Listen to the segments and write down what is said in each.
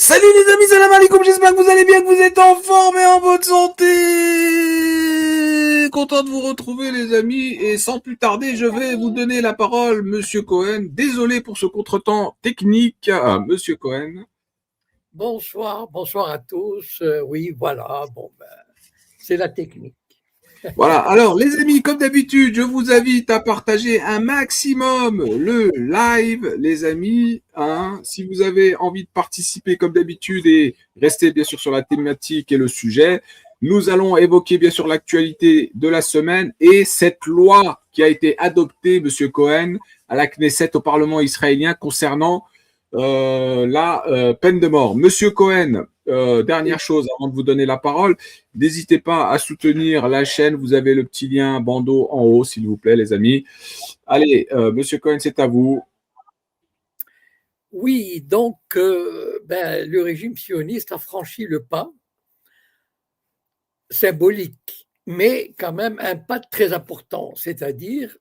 Salut les amis, salam alaikum, j'espère que vous allez bien, que vous êtes en forme et en bonne santé. Content de vous retrouver les amis, et sans plus tarder, je vais vous donner la parole, Monsieur Cohen. Désolé pour ce contretemps technique, Monsieur Cohen. Bonsoir, bonsoir à tous. Oui, voilà, bon, ben, c'est la technique. Voilà, alors les amis, comme d'habitude, je vous invite à partager un maximum le live, les amis. Si vous avez envie de participer comme d'habitude et rester bien sûr sur la thématique et le sujet, nous allons évoquer bien sûr l'actualité de la semaine et cette loi qui a été adoptée, Monsieur Cohen, à la Knesset, au Parlement israélien, concernant la peine de mort. Monsieur Cohen, dernière chose avant de vous donner la parole, n'hésitez pas à soutenir la chaîne. Vous avez le petit lien bandeau en haut, s'il vous plaît, les amis. Allez, Monsieur Cohen, c'est à vous. Oui, donc le régime sioniste a franchi le pas symbolique, mais quand même un pas très important, c'est-à-dire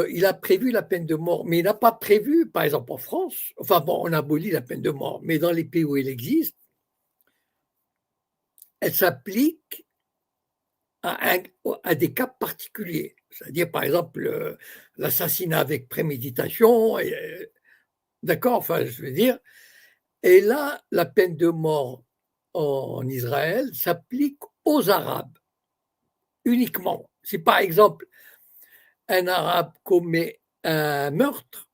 il a prévu la peine de mort, mais il n'a pas prévu, par exemple en France, enfin bon, on abolit la peine de mort, mais dans les pays où elle existe, elle s'applique à des cas particuliers. C'est-à-dire, par exemple, l'assassinat avec préméditation, d'accord, enfin, je veux dire. Et là, la peine de mort en Israël s'applique aux Arabes uniquement. Si par exemple un Arabe commet un meurtre,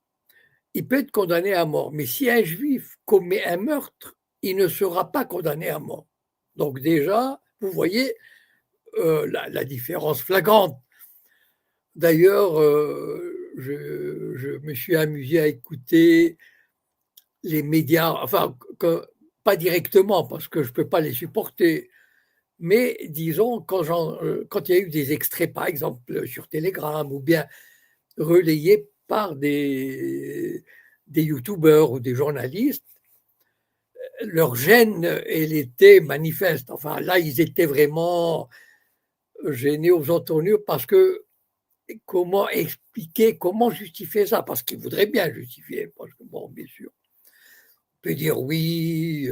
il peut être condamné à mort. Mais si un Juif commet un meurtre, il ne sera pas condamné à mort. Donc déjà, vous voyez la différence flagrante. D'ailleurs, je me suis amusé à écouter les médias, enfin, pas directement parce que je ne peux pas les supporter, mais disons, quand il y a eu des extraits, par exemple, sur Telegram ou bien relayés par des youtubeurs ou des journalistes, leur gêne, elle était manifeste. Enfin, là, ils étaient vraiment gênés aux entournures parce que comment expliquer, comment justifier ça? Parce qu'ils voudraient bien justifier. Parce que, bon, bien sûr, on peut dire oui,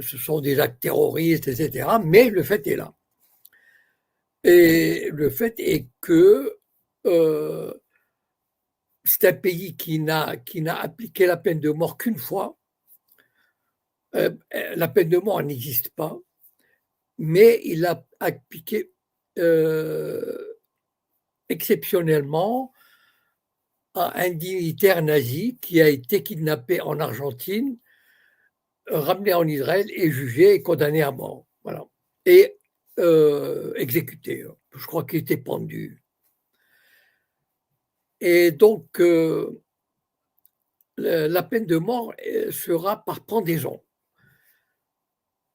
ce sont des actes terroristes, etc. Mais le fait est là. Et le fait est que c'est un pays qui n'a appliqué la peine de mort qu'une fois. La peine de mort n'existe pas, mais il a appliqué exceptionnellement à un dignitaire nazi qui a été kidnappé en Argentine, ramené en Israël et jugé et condamné à mort. Voilà. Et exécuté. Je crois qu'il était pendu. Et donc, la peine de mort sera par pendaison.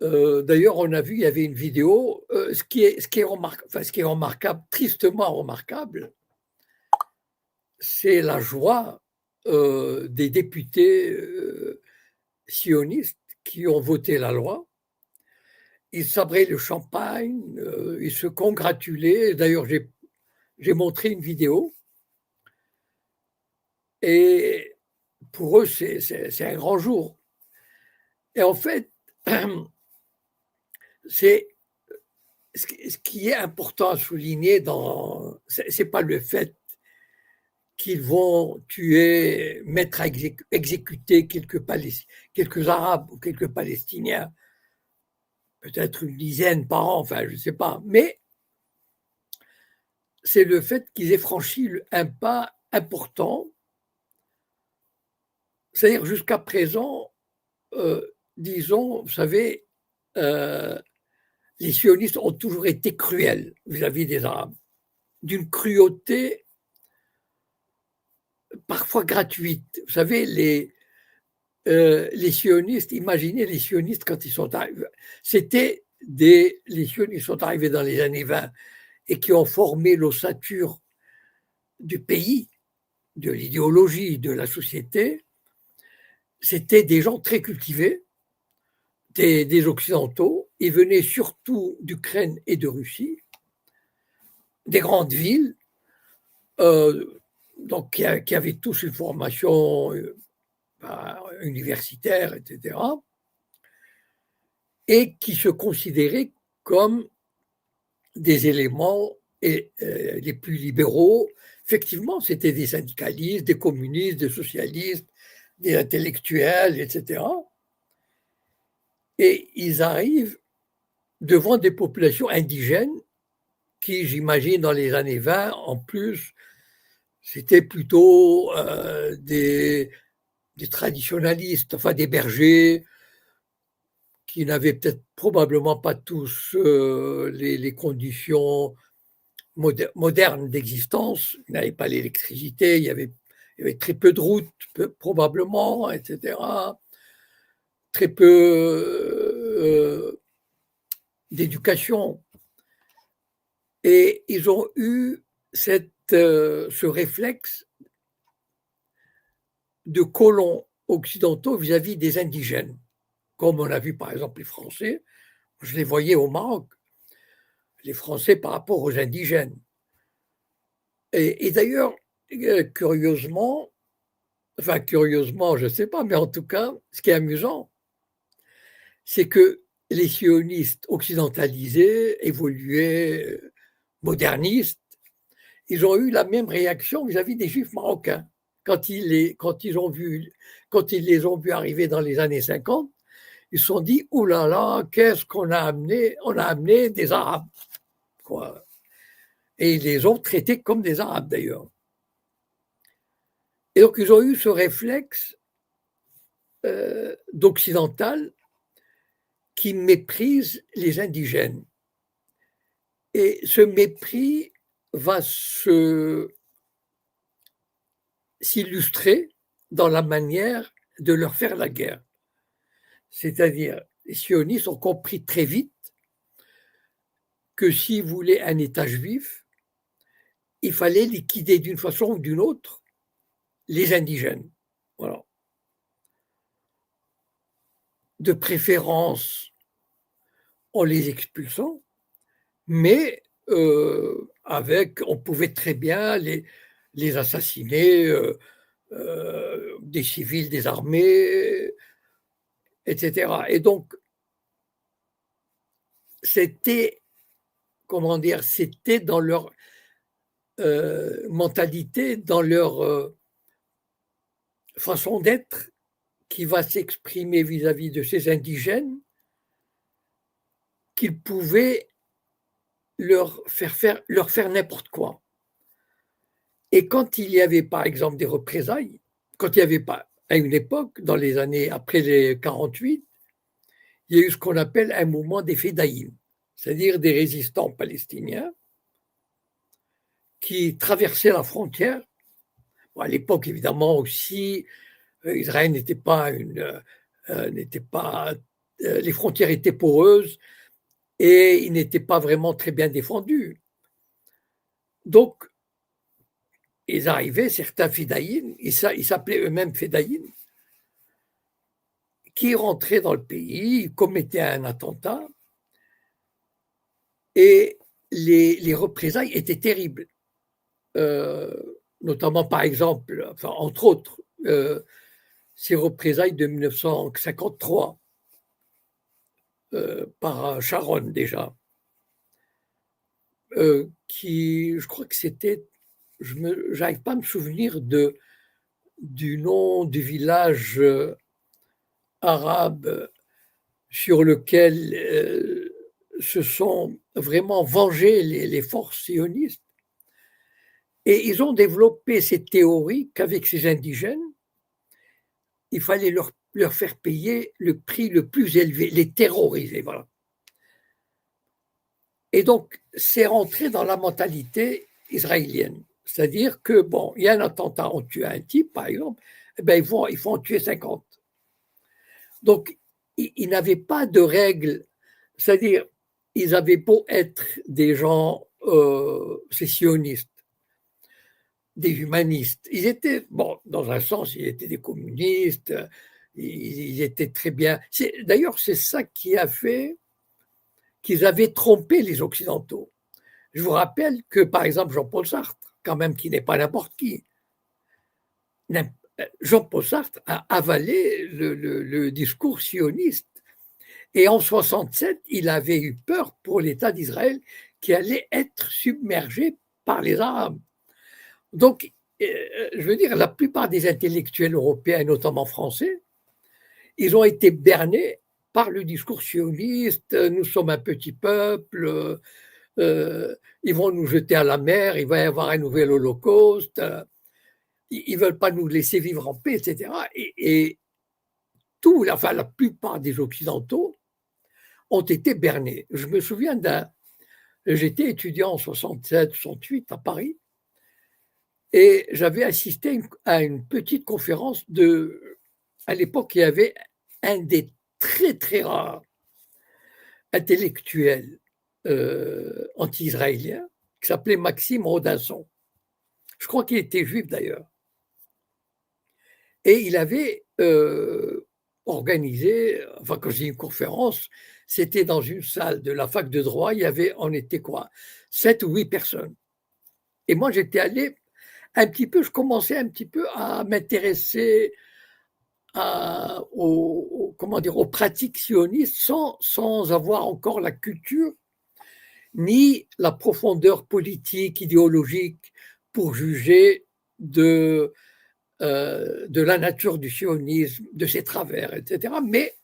D'ailleurs, on a vu, il y avait une vidéo. Ce qui est remarquable, tristement remarquable, c'est la joie des députés sionistes qui ont voté la loi. Ils sabraient le champagne, ils se congratulaient. D'ailleurs, j'ai montré une vidéo. Et pour eux, c'est un grand jour. Et en fait, c'est ce qui est important à souligner, c'est pas le fait qu'ils vont tuer, mettre à exécuter quelques Arabes ou quelques Palestiniens, peut-être une dizaine par an, enfin, je ne sais pas, mais c'est le fait qu'ils aient franchi un pas important. C'est-à-dire, jusqu'à présent, disons, vous savez, les sionistes ont toujours été cruels vis-à-vis des Arabes, d'une cruauté parfois gratuite. Vous savez, les sionistes, imaginez les sionistes quand ils sont arrivés. Les sionistes sont arrivés dans les années 20 et qui ont formé l'ossature du pays, de l'idéologie, de la société. C'était des gens très cultivés, des Occidentaux. Ils venaient surtout d'Ukraine et de Russie, des grandes villes, donc qui avaient tous une formation universitaires, etc., et qui se considéraient comme des éléments les plus libéraux. Effectivement, c'était des syndicalistes, des communistes, des socialistes, des intellectuels, etc. Et ils arrivent devant des populations indigènes qui, j'imagine, dans les années 20, en plus, c'était plutôt des traditionalistes, enfin des bergers, qui n'avaient peut-être probablement pas tous les conditions modernes d'existence. Ils n'avaient pas l'électricité, il y avait très peu de routes, probablement, etc. Très peu d'éducation. Et ils ont eu ce réflexe de colons occidentaux vis-à-vis des indigènes. Comme on a vu par exemple les Français, je les voyais au Maroc, les Français par rapport aux indigènes. Et d'ailleurs, curieusement, je ne sais pas, mais en tout cas, ce qui est amusant, c'est que les sionistes occidentalisés, évolués, modernistes, ils ont eu la même réaction vis-à-vis des Juifs marocains. Quand ils les ont vus arriver dans les années 50, ils se sont dit « Ouh là là, qu'est-ce qu'on a amené ?» On a amené des Arabes, quoi. Et ils les ont traités comme des Arabes, d'ailleurs. Et donc, ils ont eu ce réflexe d'occidental qui méprise les indigènes. Et ce mépris va s'illustrer dans la manière de leur faire la guerre. C'est-à-dire, les sionistes ont compris très vite que s'ils voulaient un État juif, il fallait liquider d'une façon ou d'une autre les indigènes. Voilà. De préférence en les expulsant, mais on pouvait très bien les assassiner, des civils désarmés, etc. Et donc, c'était dans leur mentalité, dans leur façon d'être, qui va s'exprimer vis-à-vis de ces indigènes, qu'ils pouvaient leur faire n'importe quoi. Et quand il y avait, par exemple, des représailles, quand il n'y avait pas, à une époque, dans les années après les 48, il y a eu ce qu'on appelle un mouvement des fédaïm, c'est-à-dire des résistants palestiniens qui traversaient la frontière. Bon, à l'époque, évidemment, aussi, Israël n'était pas les frontières étaient poreuses et il n'était pas vraiment très bien défendu. Donc, ils arrivaient, certains fédaïm, ils s'appelaient eux-mêmes fédaïm, qui rentraient dans le pays, commettaient un attentat, et les représailles étaient terribles. Notamment, par exemple, entre autres, ces représailles de 1953, par Sharon déjà, qui, je crois que c'était, je n'arrive pas à me souvenir du nom du village arabe sur lequel se sont vraiment vengées les forces sionistes. Et ils ont développé cette théorie qu'avec ces indigènes, il fallait leur faire payer le prix le plus élevé, les terroriser. Voilà. Et donc, c'est rentré dans la mentalité israélienne. C'est-à-dire que, bon, il y a un attentat, on tue un type, par exemple, eh bien, il faut en tuer 50. Donc, ils n'avaient pas de règles. C'est-à-dire, ils avaient beau être des gens sécessionnistes, des humanistes. Ils étaient, bon, dans un sens, ils étaient des communistes, ils étaient très bien. D'ailleurs, c'est ça qui a fait qu'ils avaient trompé les Occidentaux. Je vous rappelle que, par exemple, Jean-Paul Sartre, quand même, qui n'est pas n'importe qui, Jean-Paul Sartre a avalé le discours sioniste. Et en 67, il avait eu peur pour l'État d'Israël qui allait être submergé par les Arabes. Donc, je veux dire, la plupart des intellectuels européens, notamment français, ils ont été bernés par le discours sioniste. Nous sommes un petit peuple, ils vont nous jeter à la mer, il va y avoir un nouvel holocauste, ils ne veulent pas nous laisser vivre en paix, etc. Et enfin, la plupart des Occidentaux ont été bernés. Je me souviens j'étais étudiant en 67, 68 à Paris, et j'avais assisté à une petite conférence à l'époque, il y avait un des très très rares intellectuels anti-israéliens qui s'appelait Maxime Rodinson. Je crois qu'il était juif d'ailleurs. Et il avait organisé, enfin quand je dis une conférence, c'était dans une salle de la fac de droit, on était quoi, 7 ou 8 personnes. Et moi j'étais allé je commençais un petit peu à m'intéresser aux pratiques sionistes sans avoir encore la culture ni la profondeur politique, idéologique pour juger de la nature du sionisme, de ses travers, etc. Mais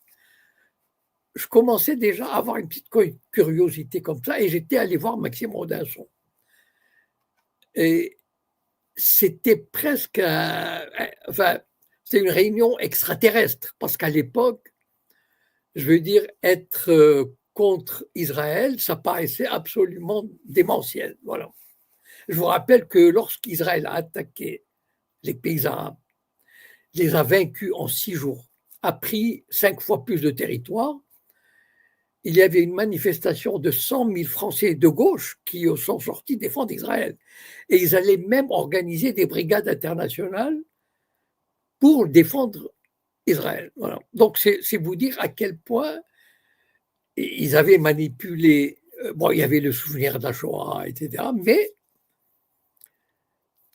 je commençais déjà à avoir une petite curiosité comme ça et j'étais allé voir Maxime Rodinson. Et c'était presque c'était une réunion extraterrestre parce qu'à l'époque, je veux dire, être contre Israël, ça paraissait absolument démentiel. Voilà. Je vous rappelle que lorsqu'Israël a attaqué les pays arabes, les a vaincus en 6 jours, a pris 5 fois plus de territoire, il y avait une manifestation de 100 000 Français de gauche qui sont sortis défendre Israël. Et ils allaient même organiser des brigades internationales pour défendre Israël. Voilà. Donc, c'est vous dire à quel point ils avaient manipulé. Bon, il y avait le souvenir de la Shoah, etc. Mais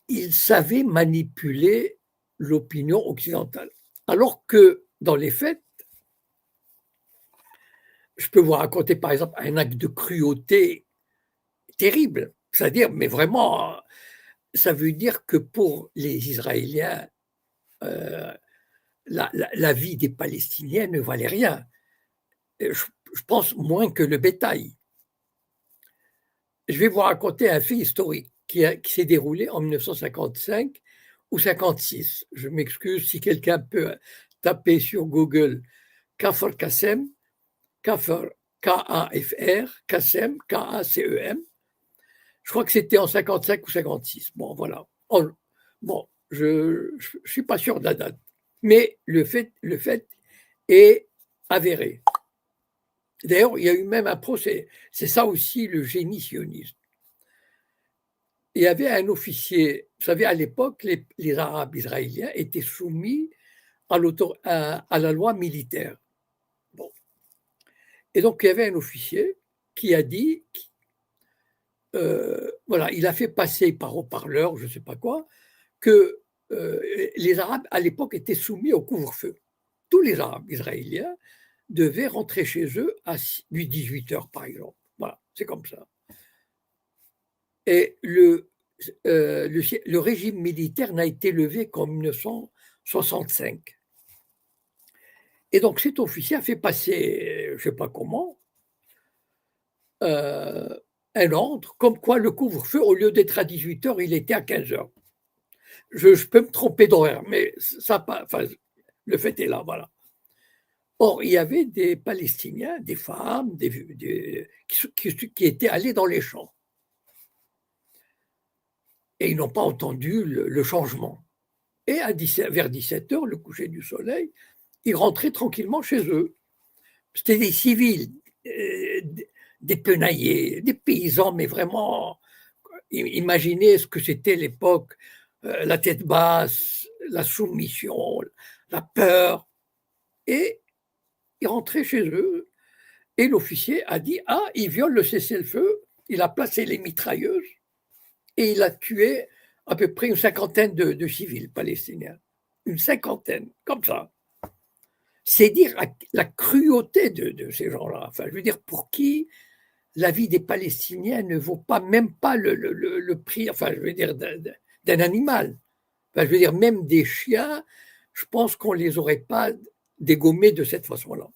ils savaient manipuler l'opinion occidentale. Alors que, dans les faits, je peux vous raconter, par exemple, un acte de cruauté terrible. C'est-à-dire, mais vraiment, ça veut dire que pour les Israéliens, la vie des Palestiniens ne valait rien. Je pense moins que le bétail. Je vais vous raconter un fait historique qui s'est déroulé en 1955 ou 56. Je m'excuse si quelqu'un peut taper sur Google Kafr Qassem, Kafr, K-A-F-R, Qassem, K-A-C-E-M. Je crois que c'était en 55 ou 56. Bon, voilà. Bon, je ne suis pas sûr de la date. Mais le fait est avéré. D'ailleurs, il y a eu même un procès. C'est ça aussi le génie sioniste. Il y avait un officier, vous savez, à l'époque, les Arabes israéliens étaient soumis à la loi militaire. Bon. Et donc, il y avait un officier qui a dit, voilà, il a fait passer par haut-parleur, je ne sais pas quoi, que les Arabes, à l'époque, étaient soumis au couvre-feu. Tous les Arabes israéliens devaient rentrer chez eux à 18 heures, par exemple. Voilà, c'est comme ça. Et le régime militaire n'a été levé qu'en 1965. Et donc cet officier a fait passer, je ne sais pas comment, un ordre comme quoi le couvre-feu, au lieu d'être à 18 heures, il était à 15 heures. Je peux me tromper d'horaire, mais le fait est là, voilà. Or, il y avait des Palestiniens, des femmes, qui étaient allés dans les champs. Et ils n'ont pas entendu le changement. Et vers 17 heures, le coucher du soleil, ils rentraient tranquillement chez eux. C'était des civils, des penaillés, des paysans, mais vraiment, imaginez ce que c'était l'époque, la tête basse, la soumission, la peur. Et ils rentraient chez eux. Et l'officier a dit, il viole le cessez-le-feu, il a placé les mitrailleuses et il a tué à peu près une cinquantaine de civils palestiniens. une cinquantaine, comme ça. C'est dire la cruauté de ces gens-là. Enfin, je veux dire, pour qui la vie des Palestiniens ne vaut pas même pas le prix, enfin, je veux dire, d'un animal. Enfin, je veux dire, même des chiens, je pense qu'on ne les aurait pas dégommés de cette façon-là.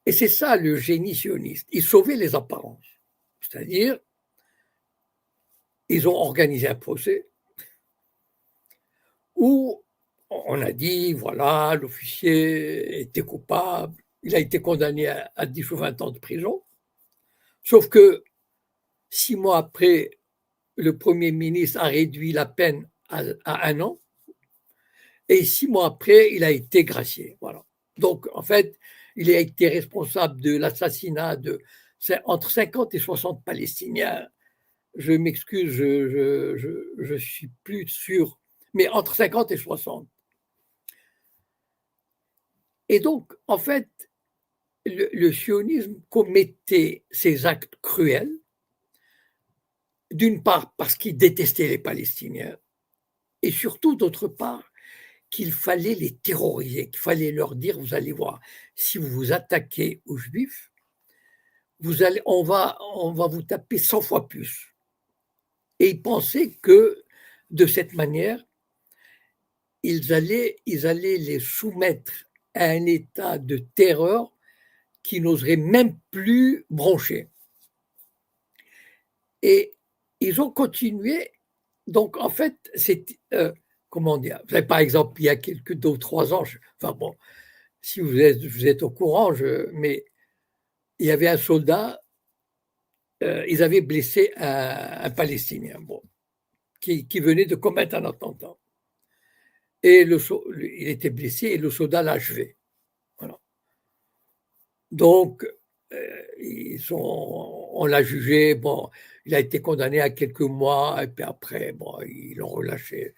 Et c'est ça le génie sioniste. Ils sauvaient les apparences. C'est-à-dire, ils ont organisé un procès où on a dit, voilà, l'officier était coupable, il a été condamné à 10 ou 20 ans de prison, sauf que 6 mois après, le Premier ministre a réduit la peine à 1 an, et 6 mois après, il a été gracié. Voilà. Donc, en fait, il a été responsable de l'assassinat de entre 50 et 60 Palestiniens. Je m'excuse, je suis plus sûr, mais entre 50 et 60. Et donc, en fait, le sionisme commettait ces actes cruels, d'une part parce qu'il détestait les Palestiniens, et surtout, d'autre part, qu'il fallait les terroriser, qu'il fallait leur dire, vous allez voir, si vous vous attaquez aux Juifs, on va vous taper 100 fois plus. Et ils pensaient que, de cette manière, ils allaient les soumettre à un état de terreur qui n'oserait même plus broncher. Et ils ont continué. Donc, en fait, c'est, comment dire, par exemple, il y a quelques 2 ou 3 ans, enfin bon, si vous êtes au courant, mais il y avait un soldat, ils avaient blessé un Palestinien, bon, qui venait de commettre un attentat. Et il était blessé et le soldat l'a achevé. Voilà. Donc, on l'a jugé, bon, il a été condamné à quelques mois, et puis après, bon, ils l'ont relâché.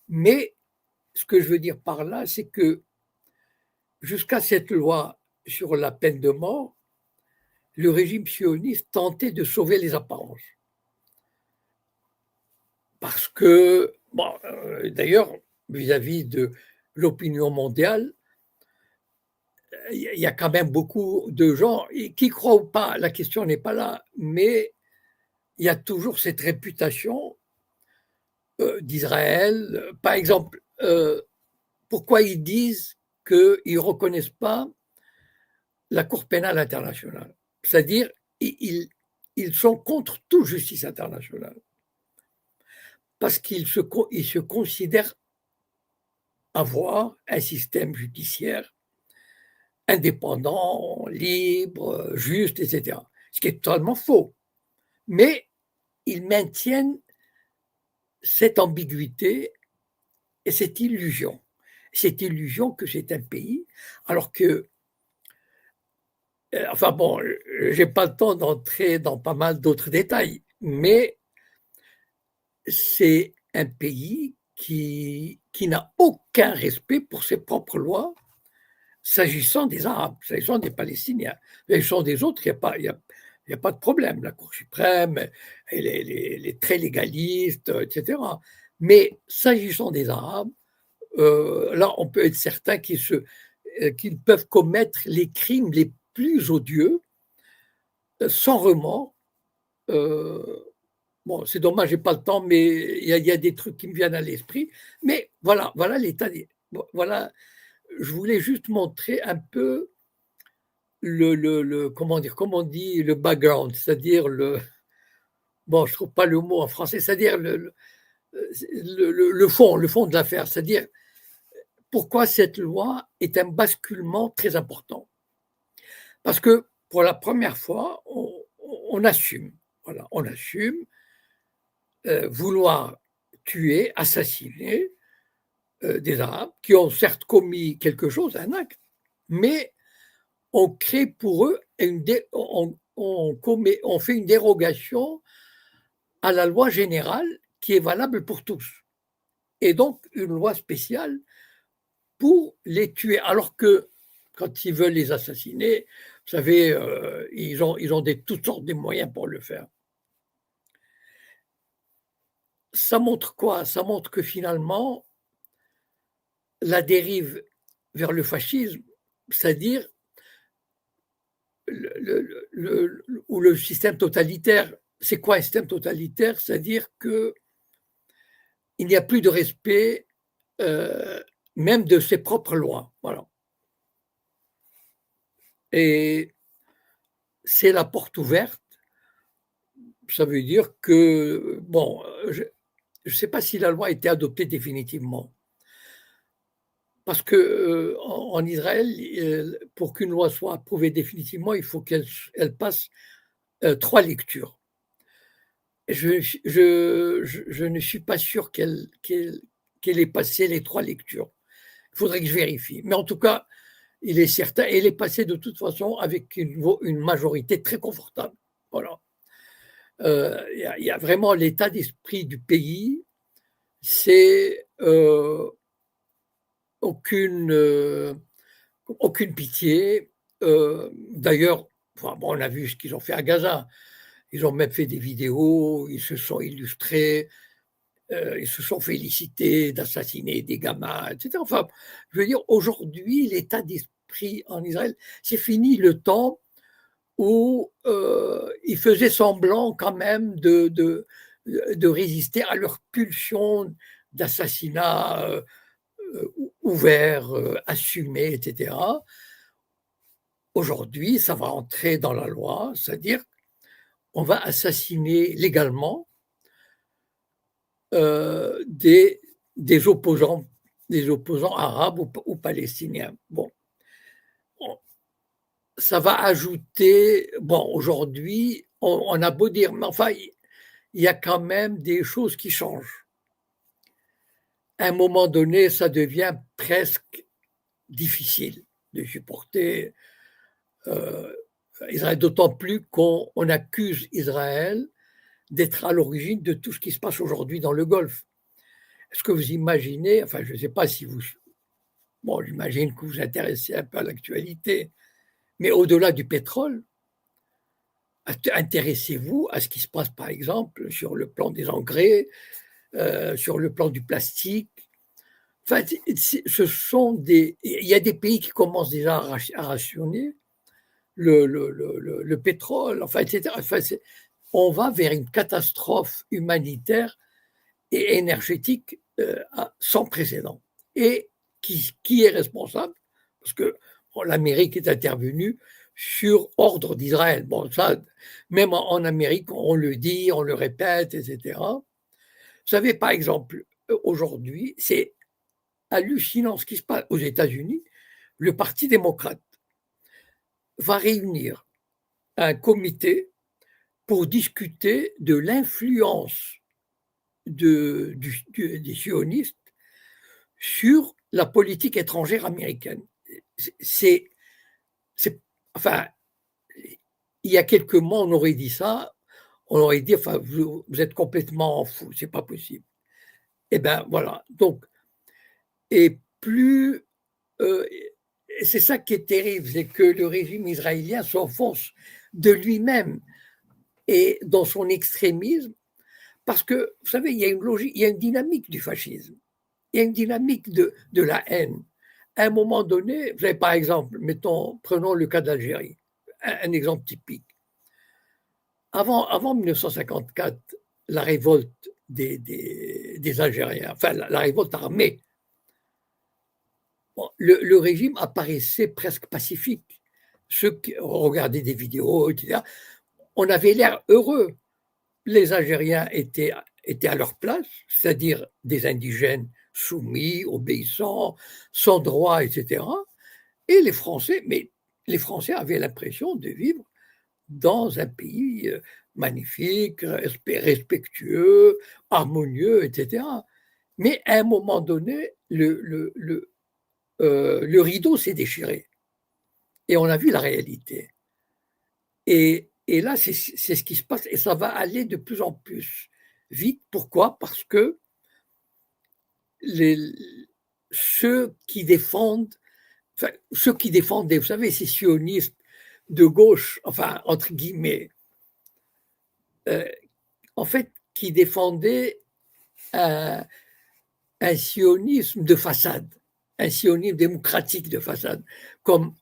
Mais ce que je veux dire par là, c'est que jusqu'à cette loi sur la peine de mort, le régime sioniste tentait de sauver les apparences. Parce que, bon, d'ailleurs, vis-à-vis de l'opinion mondiale, il y a quand même beaucoup de gens qui croient ou pas, la question n'est pas là, mais il y a toujours cette réputation d'Israël. Par exemple, pourquoi ils disent qu'ils ne reconnaissent pas la Cour pénale internationale? C'est-à-dire, ils sont contre toute justice internationale. Parce qu'ils se considèrent avoir un système judiciaire indépendant, libre, juste, etc. Ce qui est totalement faux. Mais ils maintiennent cette ambiguïté et cette illusion que c'est un pays, alors que, enfin bon, je n'ai pas le temps d'entrer dans pas mal d'autres détails, mais c'est un pays qui n'a aucun respect pour ses propres lois, s'agissant des Arabes, s'agissant des Palestiniens. S'agissant des autres, il n'y a pas de problème. La Cour suprême, elle est très légaliste, etc. Mais s'agissant des Arabes, là, on peut être certain qu'ils peuvent commettre les crimes les plus odieux sans remords. Bon, c'est dommage, j'ai pas le temps, mais il y a des trucs qui me viennent à l'esprit. Mais voilà l'état. Voilà, je voulais juste montrer un peu comment dire, comment on dit, le background, c'est-à-dire bon, je trouve pas le mot en français, c'est-à-dire le fond de l'affaire, c'est-à-dire pourquoi cette loi est un basculement très important. Parce que pour la première fois, on assume, voilà, on assume vouloir tuer, assassiner des Arabes qui ont certes commis quelque chose, un acte, mais on crée pour eux on fait une dérogation à la loi générale qui est valable pour tous. Et donc une loi spéciale pour les tuer. Alors que quand ils veulent les assassiner, vous savez, ils ont toutes sortes de moyens pour le faire. Ça montre quoi? Ça montre que finalement, la dérive vers le fascisme, c'est-à-dire ou le système totalitaire. C'est quoi un système totalitaire? C'est-à-dire qu'il n'y a plus de respect même de ses propres lois. Voilà. Et c'est la porte ouverte. Ça veut dire que, bon, je ne sais pas si la loi a été adoptée définitivement. Parce que en Israël, pour qu'une loi soit approuvée définitivement, il faut qu'elle passe 3 lectures. Je ne suis pas sûr qu'elle ait passé les 3 lectures. Il faudrait que je vérifie. Mais en tout cas, il est certain, elle est passée de toute façon avec une majorité très confortable. Voilà. Il y a vraiment l'état d'esprit du pays, c'est aucune pitié. D'ailleurs, enfin, bon, on a vu ce qu'ils ont fait à Gaza. Ils ont même fait des vidéos, ils se sont illustrés, ils se sont félicités d'assassiner des gamins, etc. Enfin, je veux dire, aujourd'hui, l'état d'esprit en Israël, c'est fini le temps où ils faisaient semblant quand même de résister à leur pulsion d'assassinat ouvert, assumé, etc. Aujourd'hui, ça va entrer dans la loi, c'est-à-dire on va assassiner légalement des opposants arabes ou palestiniens. Bon, ça va ajouter, bon, aujourd'hui, on a beau dire, mais enfin, il y a quand même des choses qui changent. À un moment donné, ça devient presque difficile de supporter Israël, d'autant plus qu'on accuse Israël d'être à l'origine de tout ce qui se passe aujourd'hui dans le Golfe. Est-ce que vous imaginez, enfin, je ne sais pas si vous, bon, j'imagine que vous vous intéressez un peu à l'actualité, mais au-delà du pétrole, intéressez-vous à ce qui se passe, par exemple, sur le plan des engrais, sur le plan du plastique. Enfin, il y a des pays qui commencent déjà à rationner le pétrole, enfin, etc. Enfin, on va vers une catastrophe humanitaire et énergétique sans précédent. Et qui est responsable? Parce que bon, l'Amérique est intervenue sur ordre d'Israël. Bon, ça, même en Amérique, on le dit, on le répète, etc. Vous savez, par exemple, aujourd'hui, c'est hallucinant ce qui se passe aux États-Unis. Le Parti démocrate va réunir un comité pour discuter de l'influence des sionistes sur la politique étrangère américaine. C'est, enfin, il y a quelques mois, on aurait dit ça, on aurait dit, enfin, vous êtes complètement fou, c'est pas possible. Et ben voilà. Donc, et plus, c'est ça qui est terrible, c'est que le régime israélien s'enfonce de lui-même et dans son extrémisme, parce que, vous savez, il y a une logique, il y a une dynamique du fascisme, il y a une dynamique de la haine. À un moment donné, vous savez, par exemple, prenons le cas d'Algérie, un exemple typique. Avant 1954, la révolte des Algériens, enfin la révolte armée, bon, le régime apparaissait presque pacifique. Ceux qui regardaient des vidéos, etc., on avait l'air heureux. Les Algériens étaient à leur place, c'est-à-dire des indigènes soumis, obéissants, sans droit, etc. Et les Français, mais les Français avaient l'impression de vivre dans un pays magnifique, respectueux, harmonieux, etc. Mais à un moment donné, le rideau s'est déchiré et on a vu la réalité. Et là, c'est ce qui se passe et ça va aller de plus en plus vite. Pourquoi? Parce que ceux qui défendent, vous savez, ces sionistes de gauche, enfin, entre guillemets, en fait, qui défendaient un sionisme de façade. un sionisme démocratique de façade, comme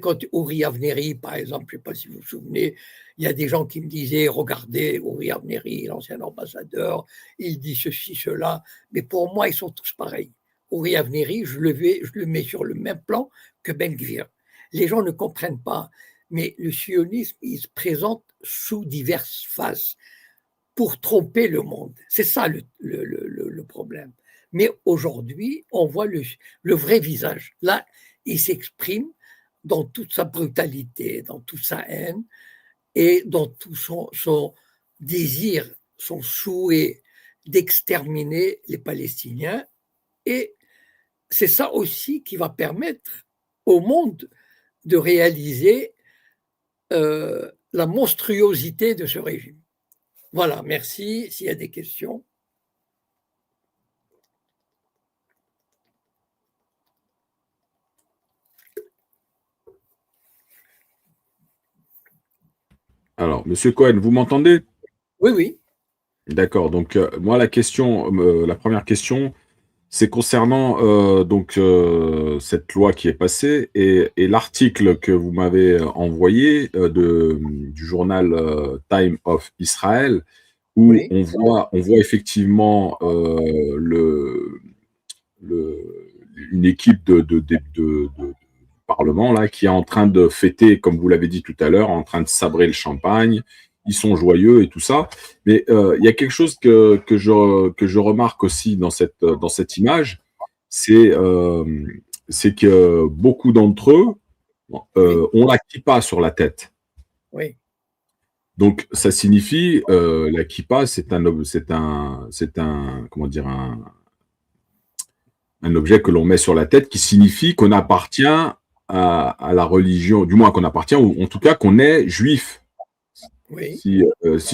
quand Uri Avneri, par exemple, je ne sais pas si vous vous souvenez, il y a des gens qui me disaient, regardez, Uri Avneri, l'ancien ambassadeur, il dit ceci, cela, mais pour moi, ils sont tous pareils. Uri Avneri, je le mets sur le même plan que Ben Gvir. Les gens ne comprennent pas, mais le sionisme, il se présente sous diverses faces pour tromper le monde. C'est ça le problème. Mais aujourd'hui, on voit le vrai visage. Là, il s'exprime dans toute sa brutalité, dans toute sa haine et dans tout son désir, son souhait d'exterminer les Palestiniens. Et c'est ça aussi qui va permettre au monde de réaliser la monstruosité de ce régime. Voilà, merci. S'il y a des questions. Alors, Monsieur Cohen, vous m'entendez? Oui, oui. D'accord. Donc, moi, la première question, c'est concernant cette loi qui est passée et l'article que vous m'avez envoyé du journal Time of Israel, où Oui, on voit effectivement une équipe de Parlement là qui est en train de fêter, comme vous l'avez dit tout à l'heure, en train de sabrer le champagne. Ils sont joyeux et tout ça. Mais il y a quelque chose que je remarque aussi dans cette image, c'est c'est que beaucoup d'entre eux oui, ont la kippa sur la tête. oui, Donc ça signifie la kippa, c'est un comment dire un objet que l'on met sur la tête qui signifie qu'on appartient à la religion, du moins qu'on appartient, ou en tout cas qu'on est juif, oui, si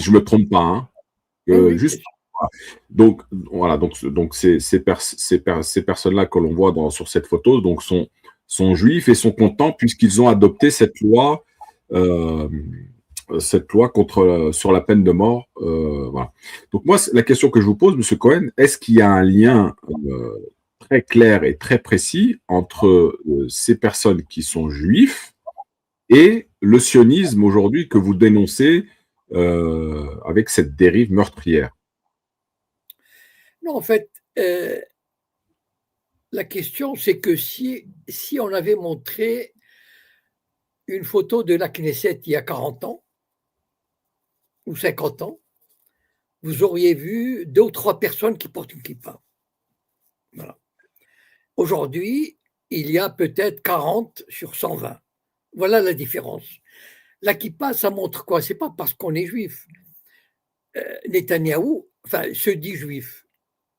je me trompe pas. Hein. oui, oui, Juste, donc voilà, donc ces personnes-là que l'on voit sur cette photo, donc sont juifs et sont contents puisqu'ils ont adopté euh, cette loi sur la peine de mort. Voilà. Donc moi, la question que je vous pose, Monsieur Cohen, est-ce qu'il y a un lien très clair et très précis entre ces personnes qui sont juifs et le sionisme aujourd'hui que vous dénoncez avec cette dérive meurtrière? Non, en fait, la question, c'est que si on avait montré une photo de la Knesset il y a 40 ans ou 50 ans, vous auriez vu 2 ou 3 personnes qui portent une kippa. Voilà. Aujourd'hui, il y a peut-être 40 sur 120. Voilà la différence. La kippa, ça montre quoi? C'est pas parce qu'on est juif. Netanyahou, enfin, se dit juif,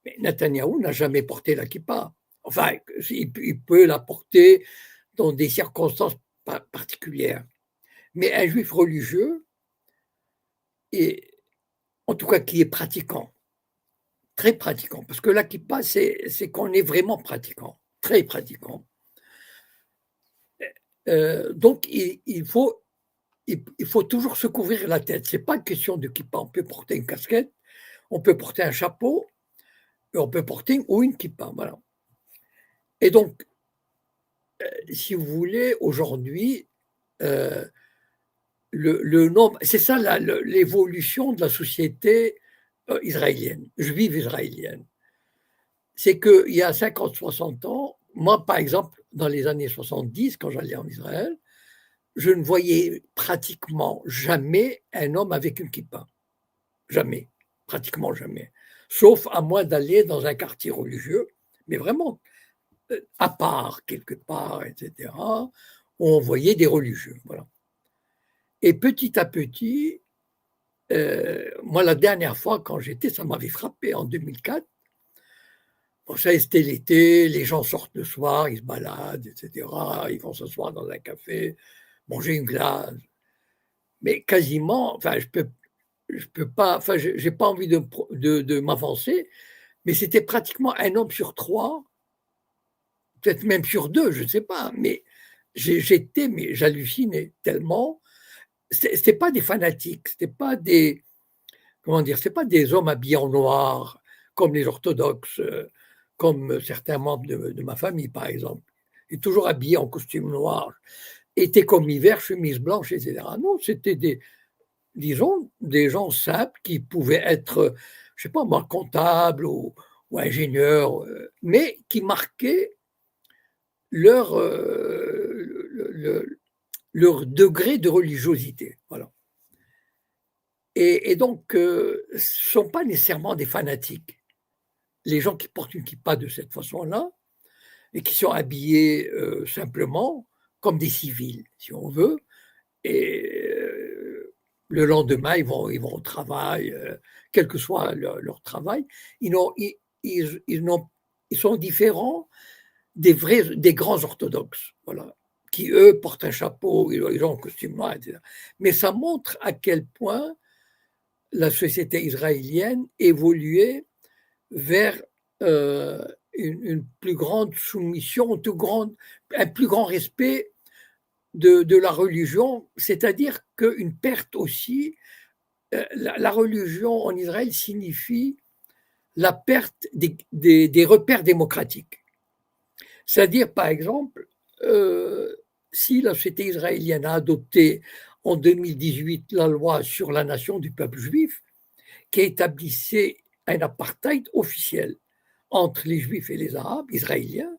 mais Netanyahou n'a jamais porté la kippa. Enfin, il peut la porter dans des circonstances particulières. Mais un juif religieux, et en tout cas qui est pratiquant, très pratiquant, parce que la kippa, c'est qu'on est vraiment pratiquant, très pratiquant. Donc, il faut toujours se couvrir la tête. Ce n'est pas une question de kippa. On peut porter une casquette, on peut porter un chapeau, et on peut porter ou une kippa. Voilà. Et donc, si vous voulez, aujourd'hui, euh, le nombre, c'est ça l'évolution de la société israélienne, juive israélienne. C'est qu'il y a 50, 60 ans, moi, par exemple, dans les années 70, quand j'allais en Israël, je ne voyais pratiquement jamais un homme avec une kippa. Jamais. Pratiquement jamais. Sauf à moins d'aller dans un quartier religieux, mais vraiment à part, quelque part, etc., où on voyait des religieux. Voilà. Et petit à petit, moi, la dernière fois, quand j'étais, ça m'avait frappé en 2004. Bon, ça, c'était l'été, les gens sortent le soir, ils se baladent, etc. Ils vont s'asseoir dans un café, manger une glace. Mais quasiment, enfin, je peux pas, enfin, j'ai pas envie de m'avancer, mais c'était pratiquement un homme sur 3, peut-être même sur 2, je ne sais pas, mais mais j'hallucinais tellement. C'était pas des fanatiques, c'était pas comment dire, c'est pas des hommes habillés en noir comme les orthodoxes, comme certains membres de ma famille, par exemple, et toujours habillés en costume noir, été comme hiver, chemise blanche, etc. Non, c'était disons, des gens simples qui pouvaient être, je sais pas moi, comptables ou ingénieurs, mais qui marquaient leur, leur degré de religiosité. Voilà. Et donc, ce ne sont pas nécessairement des fanatiques. Les gens qui portent une kippa de cette façon-là et qui sont habillés simplement comme des civils, si on veut, et le lendemain, ils vont au travail, quel que soit leur travail. Ils, ils sont différents des grands orthodoxes, voilà, qui, eux, portent un chapeau, ils ont un costume noir, etc. Mais ça montre à quel point la société israélienne évoluait vers une plus grande soumission, un plus grand respect de la religion, c'est-à-dire qu'une perte aussi, la religion en Israël signifie la perte des repères démocratiques. C'est-à-dire, par exemple, si la société israélienne a adopté en 2018 la loi sur la nation du peuple juif, qui établissait un apartheid officiel entre les juifs et les arabes israéliens,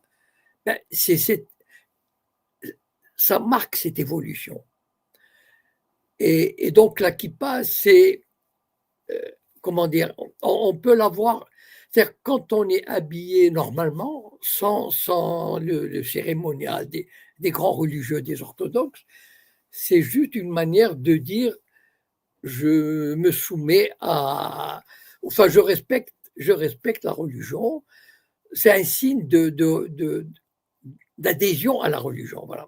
ben ça marque cette évolution. Et donc la kippa, c'est, comment dire, on peut l'avoir, c'est-à-dire quand on est habillé normalement, sans le cérémonial des grands religieux, des orthodoxes, c'est juste une manière de dire je me soumets à, enfin je respecte la religion, c'est un signe d'adhésion à la religion, voilà.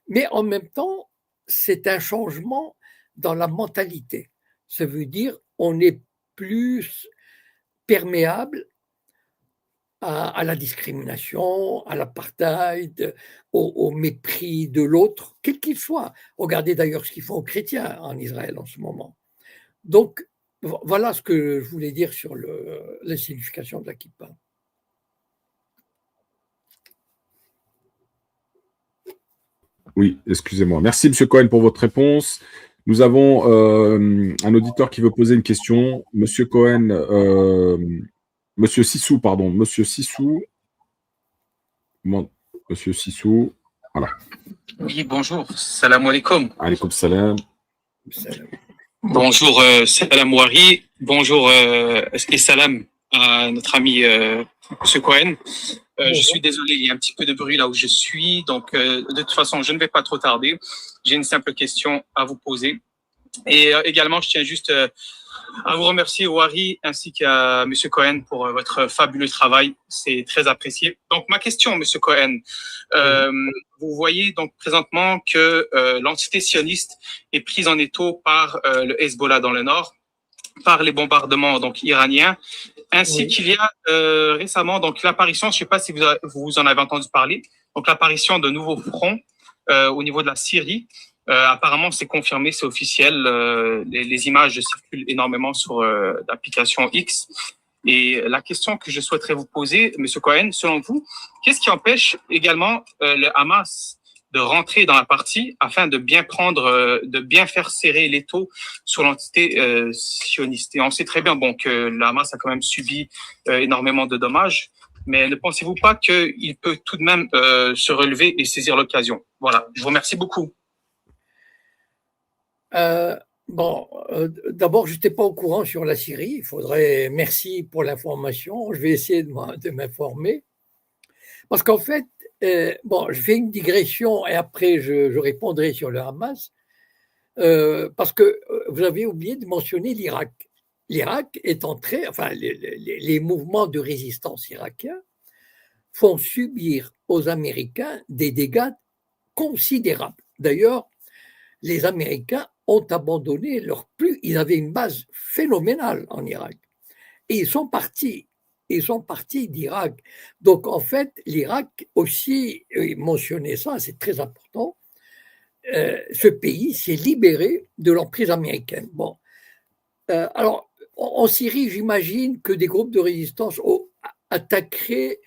Mais en même temps, c'est un changement dans la mentalité. Ça veut dire on est plus perméable à la discrimination, à l'apartheid, au mépris de l'autre, quel qu'il soit. Regardez d'ailleurs ce qu'ils font aux chrétiens en Israël en ce moment. Donc, voilà ce que je voulais dire sur la signification de la kippa. Oui, excusez-moi. Merci, Monsieur Cohen, pour votre réponse. Nous avons un auditeur qui veut poser une question. Monsieur Cohen, Monsieur Sissou, pardon. Monsieur Sissou. Monsieur Sissou. Voilà. Oui, bonjour. Salam alaikum. Alaykoum salam. Bonjour, Salam Wari. Bonjour et salam à notre ami Monsieur Cohen. Je suis désolé, il y a un petit peu de bruit là où je suis. Donc, de toute façon, je ne vais pas trop tarder. J'ai une simple question à vous poser. Et également, je tiens juste à vous remercier, Wari, ainsi qu'à Monsieur Cohen pour votre fabuleux travail. C'est très apprécié. Donc, ma question, Monsieur Cohen, vous voyez donc présentement que l'entité sioniste est prise en étau par le Hezbollah dans le nord, par les bombardements donc iraniens, ainsi qu'il y a récemment donc l'apparition, je ne sais pas si vous en avez entendu parler, donc l'apparition de nouveaux fronts au niveau de la Syrie. Apparemment, c'est confirmé, c'est officiel. Les images circulent énormément sur l'application X. Et la question que je souhaiterais vous poser, Monsieur Cohen, selon vous, qu'est-ce qui empêche également le Hamas de rentrer dans la partie afin de bien de bien faire serrer l'étau sur l'entité sioniste? Et on sait très bien que le Hamas a quand même subi énormément de dommages. Mais ne pensez-vous pas qu'il peut tout de même se relever et saisir l'occasion? Voilà, je vous remercie beaucoup. D'abord, je n'étais pas au courant sur la Syrie. Merci pour l'information. Je vais essayer de m'informer. Parce qu'en fait, je fais une digression et après je répondrai sur le Hamas. Parce que vous avez oublié de mentionner l'Irak. L'Irak est entré, enfin, les mouvements de résistance irakiens font subir aux Américains des dégâts considérables. D'ailleurs, les Américains ont abandonné ils avaient une base phénoménale en Irak. Et ils sont partis d'Irak. Donc, en fait, l'Irak aussi, mentionnait ça, c'est très important, ce pays s'est libéré de l'emprise américaine. Alors, en Syrie, j'imagine que des groupes de résistance attaqueraient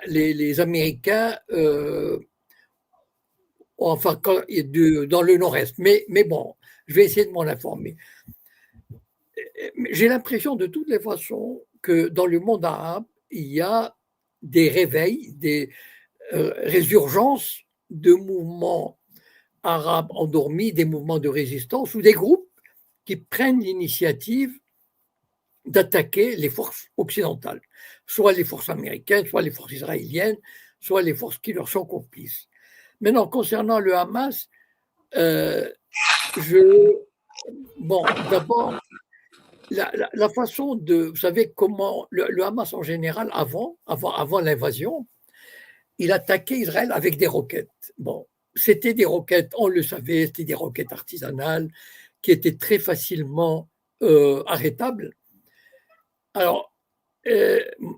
les Américains, enfin, dans le nord-est. Mais bon, je vais essayer de m'en informer. J'ai l'impression de toutes les façons que dans le monde arabe, il y a des réveils, des résurgences de mouvements arabes endormis, des mouvements de résistance ou des groupes qui prennent l'initiative d'attaquer les forces occidentales, soit les forces américaines, soit les forces israéliennes, soit les forces qui leur sont complices. Maintenant, concernant le Hamas, bon, d'abord, la façon de, vous savez comment le Hamas en général, avant l'invasion, il attaquait Israël avec des roquettes. Bon, c'était des roquettes, on le savait, c'était des roquettes artisanales qui étaient très facilement arrêtables. Alors,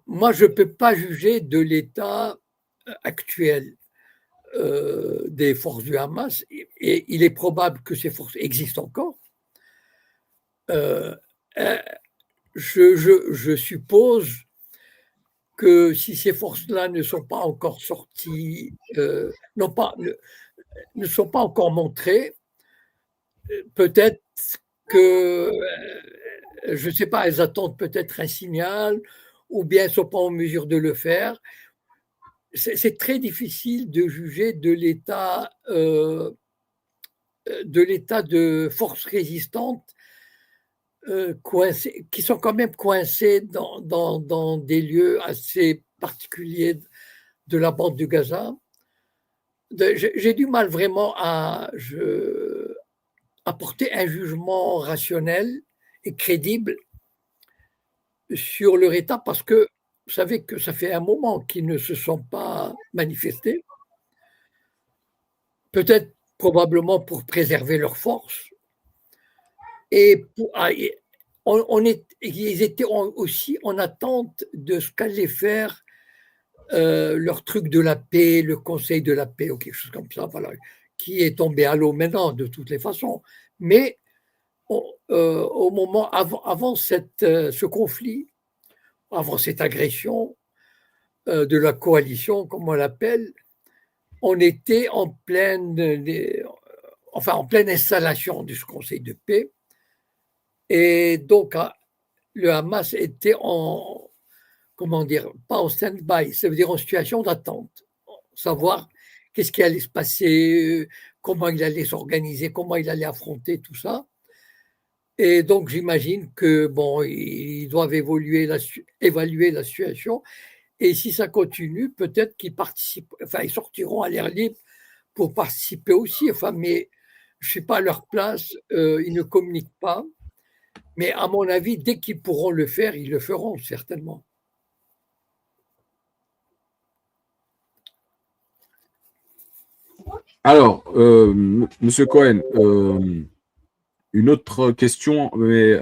moi, je ne peux pas juger de l'état actuel des forces du Hamas, et il est probable que ces forces existent encore. Je suppose que si ces forces-là ne sont pas encore sorties, ne sont pas encore montrées, peut-être que, je ne sais pas, elles attendent peut-être un signal, ou bien elles ne sont pas en mesure de le faire. C'est très difficile de juger de l'état de forces résistantes qui sont quand même coincées dans des lieux assez particuliers de la bande de Gaza. J'ai du mal vraiment à porter un jugement rationnel et crédible sur leur état, parce que vous savez que ça fait un moment qu'ils ne se sont pas manifestés, peut-être probablement pour préserver leurs forces, et ils étaient aussi en attente de ce qu'allait faire leur truc de la paix, le Conseil de la paix ou quelque chose comme ça, voilà, qui est tombé à l'eau maintenant de toutes les façons. Mais au moment avant ce conflit, avant cette agression de la coalition, comme on l'appelle, on était en pleine installation de ce Conseil de paix. Et donc, le Hamas était pas en stand-by, ça veut dire en situation d'attente, savoir qu'est-ce qui allait se passer, comment il allait s'organiser, comment il allait affronter tout ça. Et donc, j'imagine que bon, ils doivent évaluer la situation. Et si ça continue, peut-être ils sortiront à l'air libre pour participer aussi. Mais je ne suis pas à leur place, ils ne communiquent pas. Mais à mon avis, dès qu'ils pourront le faire, ils le feront certainement. Alors, Monsieur Cohen, une autre question, mais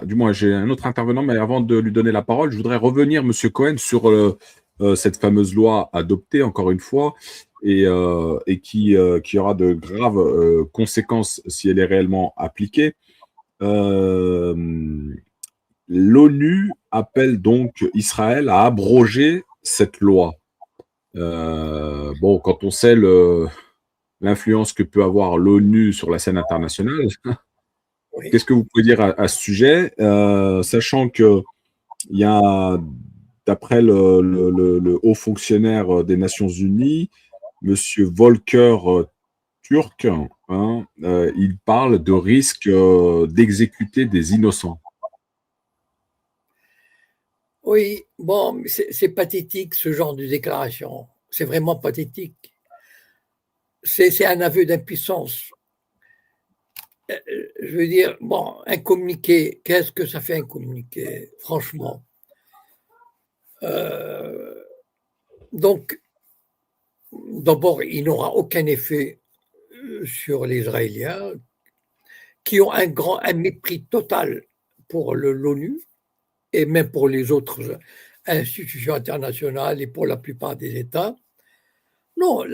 du moins j'ai un autre intervenant, mais avant de lui donner la parole, je voudrais revenir, Monsieur Cohen, sur cette fameuse loi adoptée, encore une fois, et qui aura de graves conséquences si elle est réellement appliquée. L'ONU appelle donc Israël à abroger cette loi. Bon, quand on sait l'influence que peut avoir l'ONU sur la scène internationale, Oui. qu'est-ce que vous pouvez dire à ce sujet, sachant qu'il y a, d'après le haut fonctionnaire des Nations Unies, Monsieur Volker Turk, il parle de risque d'exécuter des innocents. Oui, bon, c'est pathétique ce genre de déclaration. C'est vraiment pathétique. C'est un aveu d'impuissance. Je veux dire, bon, un communiqué, qu'est-ce que ça fait un communiqué, franchement? Donc, d'abord, il n'aura aucun effet sur les Israéliens, qui ont un mépris total pour l'ONU et même pour les autres institutions internationales et pour la plupart des États. Non,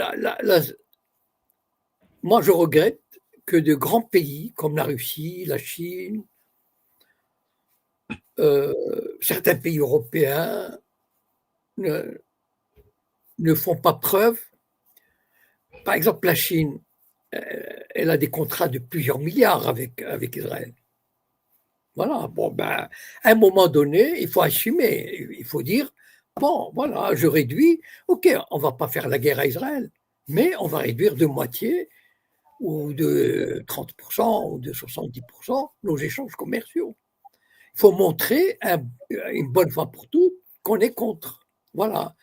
moi je regrette que de grands pays comme la Russie, la Chine, certains pays européens ne, ne font pas preuve. Par exemple, la Chine, elle a des contrats de plusieurs milliards avec Israël. Voilà, bon, ben, à un moment donné, il faut assumer, il faut dire, bon, voilà, je réduis, ok, on ne va pas faire la guerre à Israël, mais on va réduire de moitié ou de 30% ou de 70% nos échanges commerciaux. Il faut montrer une bonne fois pour toutes qu'on est contre. Voilà.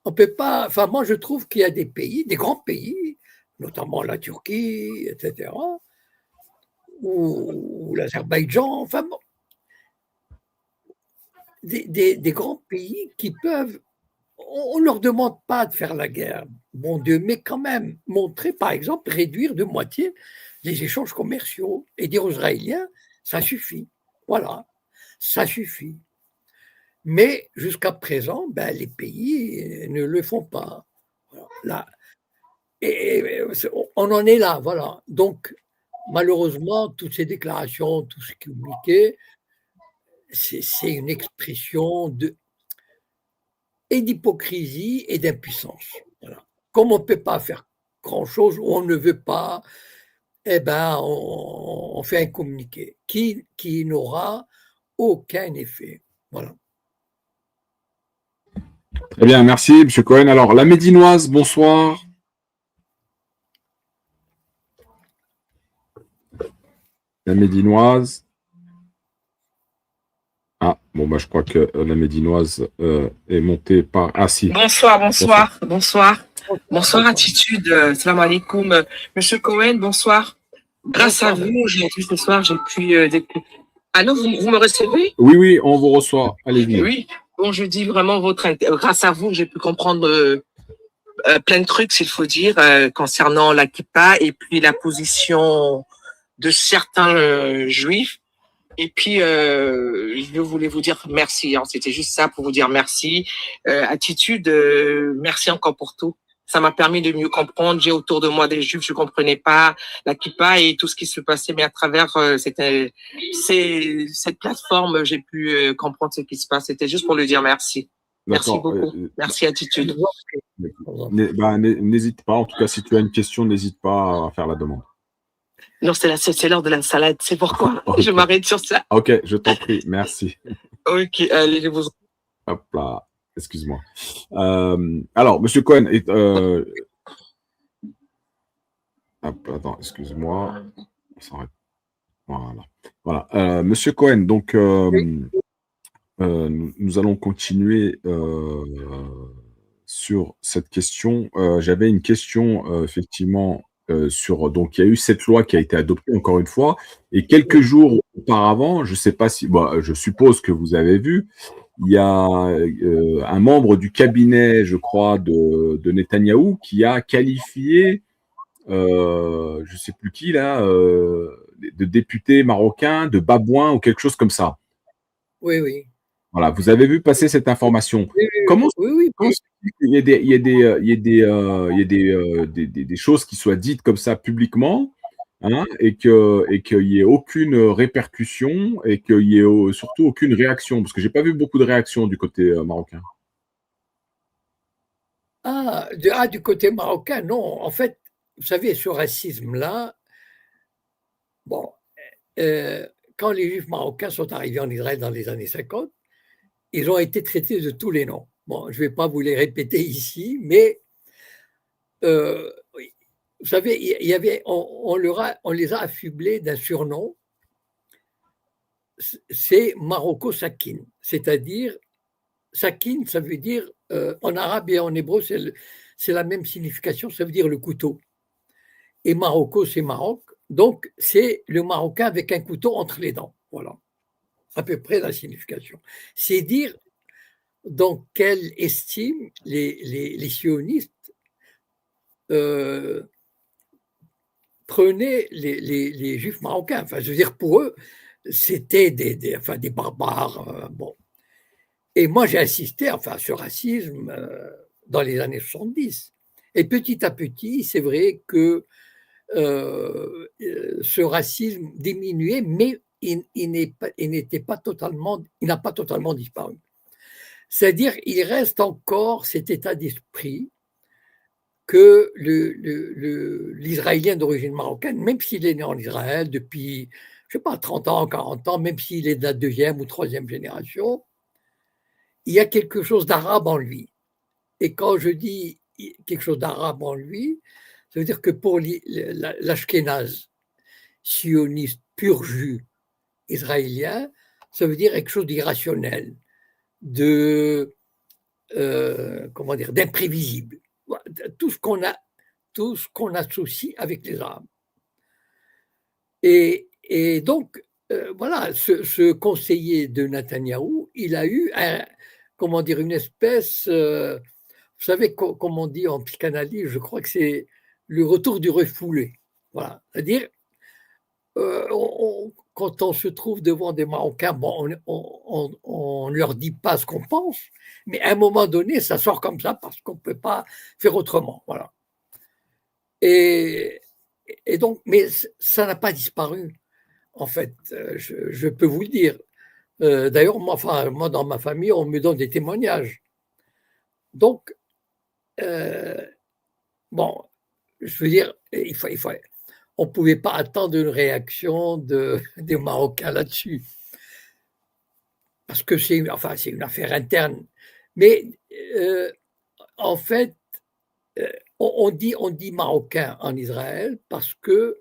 On peut pas. Enfin, moi, je trouve qu'il y a des pays, des grands pays, notamment la Turquie, etc., ou l'Azerbaïdjan, enfin, bon, des grands pays qui peuvent. On ne leur demande pas de faire la guerre, bon Dieu, mais quand même montrer, par exemple, réduire de moitié les échanges commerciaux et dire aux Israéliens, ça suffit. Voilà, ça suffit. Mais jusqu'à présent, ben, les pays ne le font pas. Voilà. Là, et on en est là, voilà. Donc, malheureusement, toutes ces déclarations, tout ce qui est communiqué, c'est une expression et d'hypocrisie et d'impuissance. Voilà. Comme on ne peut pas faire grand-chose ou on ne veut pas, eh ben, on fait un communiqué qui n'aura aucun effet. Voilà. Très bien, merci, M. Cohen. Alors, la Médinoise, bonsoir. La Médinoise. Ah, bon, bah, je crois que la Médinoise est montée par... Ah, si. Bonsoir, Attitude. Salam alaikum. Monsieur Cohen, bonsoir. Grâce à vous, ce soir, j'ai pu... Allô, vous me recevez? Oui, on vous reçoit. Allez-y. Oui, bon, je dis vraiment grâce à vous, j'ai pu comprendre plein de trucs, s'il faut dire, concernant la kippa et puis la position de certains juifs. Et puis, je voulais vous dire merci. Hein. C'était juste ça pour vous dire merci. Attitude, merci encore pour tout. Ça m'a permis de mieux comprendre. J'ai autour de moi des juifs, je comprenais pas la kippa et tout ce qui se passait, mais à travers cette plateforme, j'ai pu comprendre ce qui se passe. C'était juste pour lui dire merci. Merci beaucoup. Merci, Attitude. N'hésite pas. En tout cas, si tu as une question, n'hésite pas à faire la demande. Non, c'est l'heure de la salade. C'est pourquoi je m'arrête sur ça. Ok, je t'en prie. Merci. Ok, allez, je vous... Hop là. Excuse-moi. Alors, Monsieur Cohen, attends, excuse-moi. Voilà. Monsieur Cohen, donc, nous allons continuer sur cette question. J'avais une question, effectivement, sur... Donc, il y a eu cette loi qui a été adoptée, encore une fois, et quelques jours auparavant, je ne sais pas si... je suppose que vous avez vu, il y a un membre du cabinet, je crois, de Netanyahou qui a qualifié, je ne sais plus qui, là, de député marocain, de babouin ou quelque chose comme ça. Oui. Voilà, vous avez vu passer cette information. Comment il y a des choses qui soient dites comme ça publiquement, hein, et qu'il n'y ait aucune répercussion et qu'il n'y ait surtout aucune réaction, parce que j'ai pas vu beaucoup de réactions du côté marocain. Du côté marocain, non. En fait, vous savez, ce racisme-là, bon, quand les Juifs marocains sont arrivés en Israël dans les années 50, ils ont été traités de tous les noms. Bon, je ne vais pas vous les répéter ici, mais vous savez, on les a affublés d'un surnom, c'est Marocco Sakin, c'est-à-dire, Sakin, ça veut dire, en arabe et en hébreu, c'est la même signification, ça veut dire le couteau. Et Marocco, c'est Maroc, donc c'est le Marocain avec un couteau entre les dents. Voilà, à peu près la signification. C'est dire dans quelle estime les sionistes prenaient les juifs marocains. Enfin, je veux dire, pour eux, c'était des barbares. Bon. Et moi, j'ai assisté à ce racisme dans les années 70. Et petit à petit, c'est vrai que ce racisme diminuait, mais il n'a pas totalement disparu. C'est-à-dire, il reste encore cet état d'esprit que l'Israélien d'origine marocaine, même s'il est né en Israël depuis, je sais pas, 30 ans, 40 ans, même s'il est de la deuxième ou troisième génération, il y a quelque chose d'arabe en lui. Et quand je dis quelque chose d'arabe en lui, ça veut dire que pour l'Ashkénaze, sioniste pur jus israélien, ça veut dire quelque chose d'irrationnel, de comment dire, d'imprévisible. Tout ce qu'on associe avec les Arabes. Et donc, voilà, ce conseiller de Netanyahou, il a eu comment dire, une espèce, vous savez, comme on dit en psychanalyse, je crois que c'est le retour du refoulé. Voilà, c'est-à-dire, quand on se trouve devant des Marocains, bon, on ne leur dit pas ce qu'on pense, mais à un moment donné, ça sort comme ça parce qu'on ne peut pas faire autrement. Voilà. Et donc, mais ça n'a pas disparu, en fait, je peux vous le dire. D'ailleurs, moi, dans ma famille, on me donne des témoignages. Donc, bon, je veux dire, on ne pouvait pas attendre une réaction des Marocains là-dessus. Parce que c'est une affaire interne. Mais en fait, on dit Marocain en Israël parce que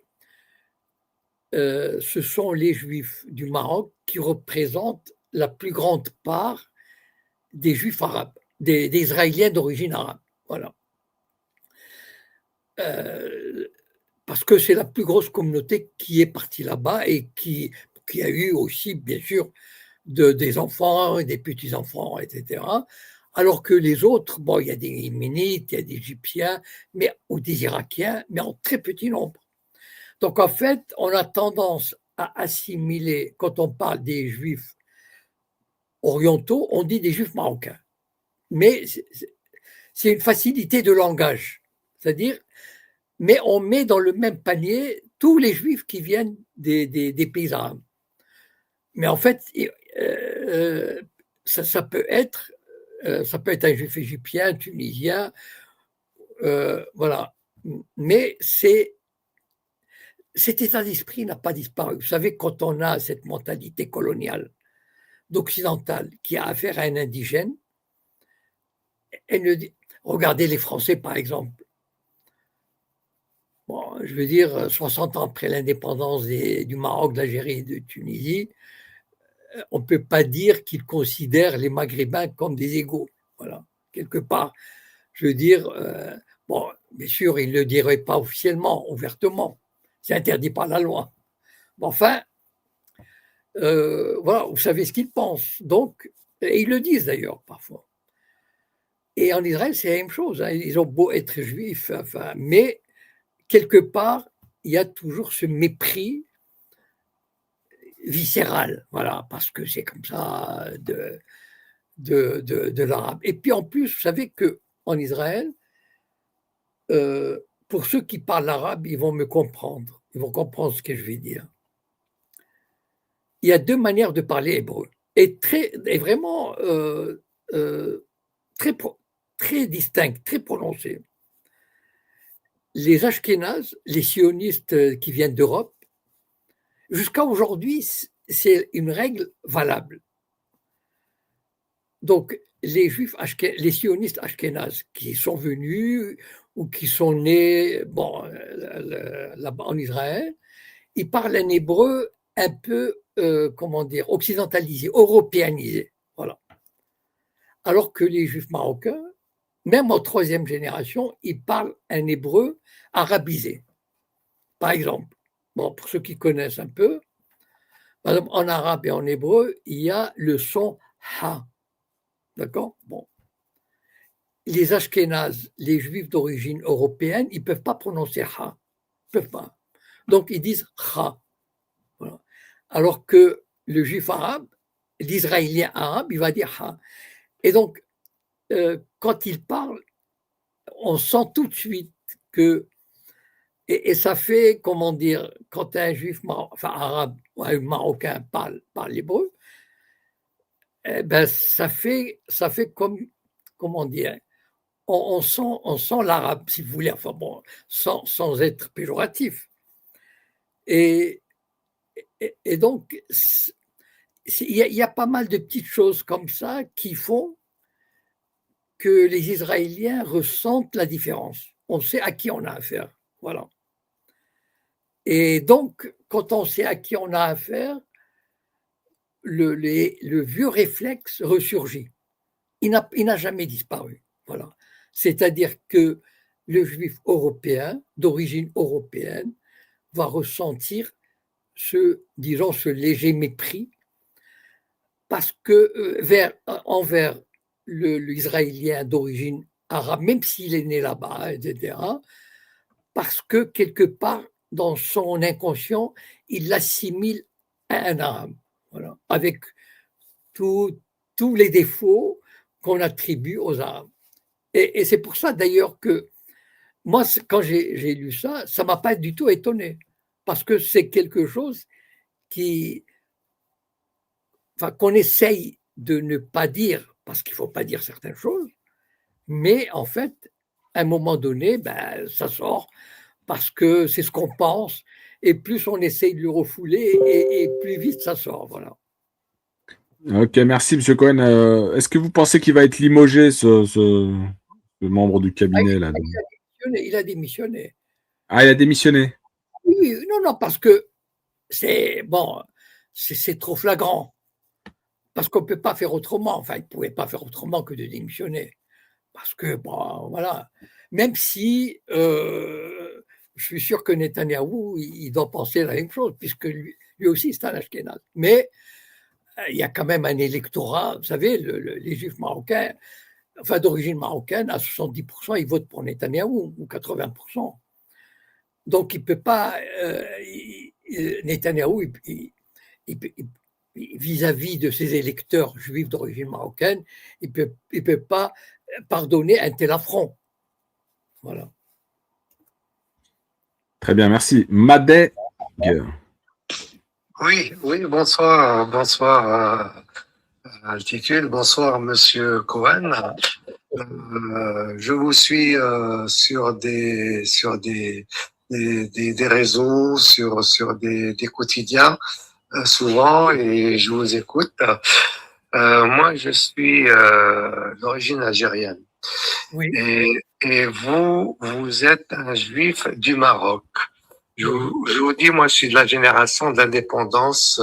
ce sont les Juifs du Maroc qui représentent la plus grande part des Juifs arabes, des Israéliens d'origine arabe. Voilà. Parce que c'est la plus grosse communauté qui est partie là-bas et qui a eu aussi, bien sûr, des enfants, des petits-enfants, etc. Alors que les autres, bon, il y a des Yéménites, il y a des Égyptiens, ou des Irakiens, mais en très petit nombre. Donc, en fait, on a tendance à assimiler, quand on parle des Juifs orientaux, on dit des Juifs marocains. Mais c'est une facilité de langage. C'est-à-dire, mais on met dans le même panier tous les Juifs qui viennent des pays arabes. Mais en fait, ça peut être un Juif égyptien, tunisien, voilà. Mais cet état d'esprit n'a pas disparu. Vous savez, quand on a cette mentalité coloniale d'occidental qui a affaire à un indigène, regardez les Français, par exemple. Bon, je veux dire, 60 ans après l'indépendance du Maroc, de l'Algérie et de Tunisie, on ne peut pas dire qu'ils considèrent les Maghrébins comme des égaux. Voilà, quelque part. Je veux dire, bon, bien sûr, ils ne le diraient pas officiellement, ouvertement. C'est interdit par la loi. Mais enfin, voilà, vous savez ce qu'ils pensent. Donc, et ils le disent d'ailleurs parfois. Et en Israël, c'est la même chose. Hein. Ils ont beau être juifs, enfin, mais quelque part, il y a toujours ce mépris viscéral, voilà, parce que c'est comme ça de l'arabe. Et puis en plus, vous savez qu'en Israël, pour ceux qui parlent arabe, ils vont me comprendre, ils vont comprendre ce que je vais dire. Il y a deux manières de parler hébreu, et vraiment très distinctes, très prononcées. Les Ashkénazes, les sionistes qui viennent d'Europe, jusqu'à aujourd'hui, c'est une règle valable. Donc, les sionistes ashkénazes qui sont venus ou qui sont nés là-bas en Israël, ils parlent un hébreu un peu, comment dire, occidentalisé, européanisé. Voilà. Alors que les Juifs marocains, même en troisième génération, ils parlent un hébreu arabisé. Par exemple, bon, pour ceux qui connaissent un peu, par exemple, en arabe et en hébreu, il y a le son ha. D'accord? Bon. Les Ashkénazes, les Juifs d'origine européenne, ils ne peuvent pas prononcer ha. Ils ne peuvent pas. Donc, ils disent ha. Voilà. Alors que le Juif arabe, l'Israélien arabe, il va dire ha. Et donc, quand il parle, on sent tout de suite que, et ça fait, comment dire, quand un Juif arabe ou un Marocain parle l'hébreu, eh ben, ça fait comme, comment dire, on sent l'arabe, si vous voulez, enfin bon, sans être péjoratif. Et donc, il y a pas mal de petites choses comme ça qui font que les Israéliens ressentent la différence. On sait à qui on a affaire. Voilà. Et donc, quand on sait à qui on a affaire, le vieux réflexe ressurgit. Il n'a jamais disparu. Voilà. C'est-à-dire que le juif européen, d'origine européenne, va ressentir disons, ce léger mépris parce que envers l'Israélien d'origine arabe, même s'il est né là-bas, etc., parce que quelque part, dans son inconscient, il l'assimile à un arabe, voilà, avec tous les défauts qu'on attribue aux arabes. Et c'est pour ça d'ailleurs que moi, quand j'ai lu ça, ça ne m'a pas du tout étonné, parce que c'est quelque chose qu'on essaye de ne pas dire, parce qu'il ne faut pas dire certaines choses, mais en fait, à un moment donné, ben, ça sort, parce que c'est ce qu'on pense, et plus on essaye de le refouler, et plus vite ça sort. Voilà. Ok, merci, M. Cohen. Est-ce que vous pensez qu'il va être limogé, ce membre du cabinet là? Il a démissionné. Ah, il a démissionné. Oui, non, parce que c'est trop flagrant. Parce qu'on ne peut pas faire autrement. Enfin, il ne pouvait pas faire autrement que de démissionner. Parce que, bon, voilà. Même si je suis sûr que Netanyahou, il doit penser la même chose, puisque lui aussi, c'est un Ashkénaze. Mais il y a quand même un électorat. Vous savez, les Juifs marocains, enfin d'origine marocaine, à 70%, ils votent pour Netanyahou, ou 80%. Donc, il ne peut pas. Netanyahou, vis-à-vis de ses électeurs juifs d'origine marocaine, il ne peut pas pardonner un tel affront. Voilà. Très bien, merci. Madej. Oui, bonsoir Altitude, bonsoir Monsieur Cohen. Je vous suis sur des réseaux, sur des quotidiens souvent, et je vous écoute. Moi, je suis d'origine algérienne. Oui. Et vous êtes un juif du Maroc. Je vous dis, moi, je suis de la génération de l'indépendance,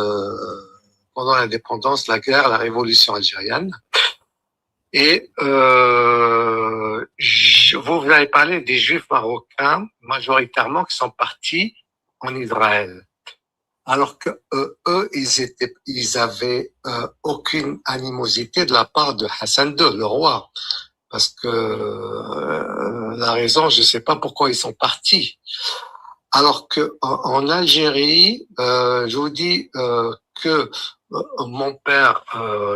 pendant l'indépendance, la guerre, la révolution algérienne. Et vous avez parlé des juifs marocains, majoritairement, qui sont partis en Israël. Alors que eux, ils avaient aucune animosité de la part de Hassan II, le roi. Parce que la raison, je ne sais pas pourquoi ils sont partis. Alors que en Algérie, je vous dis que mon père,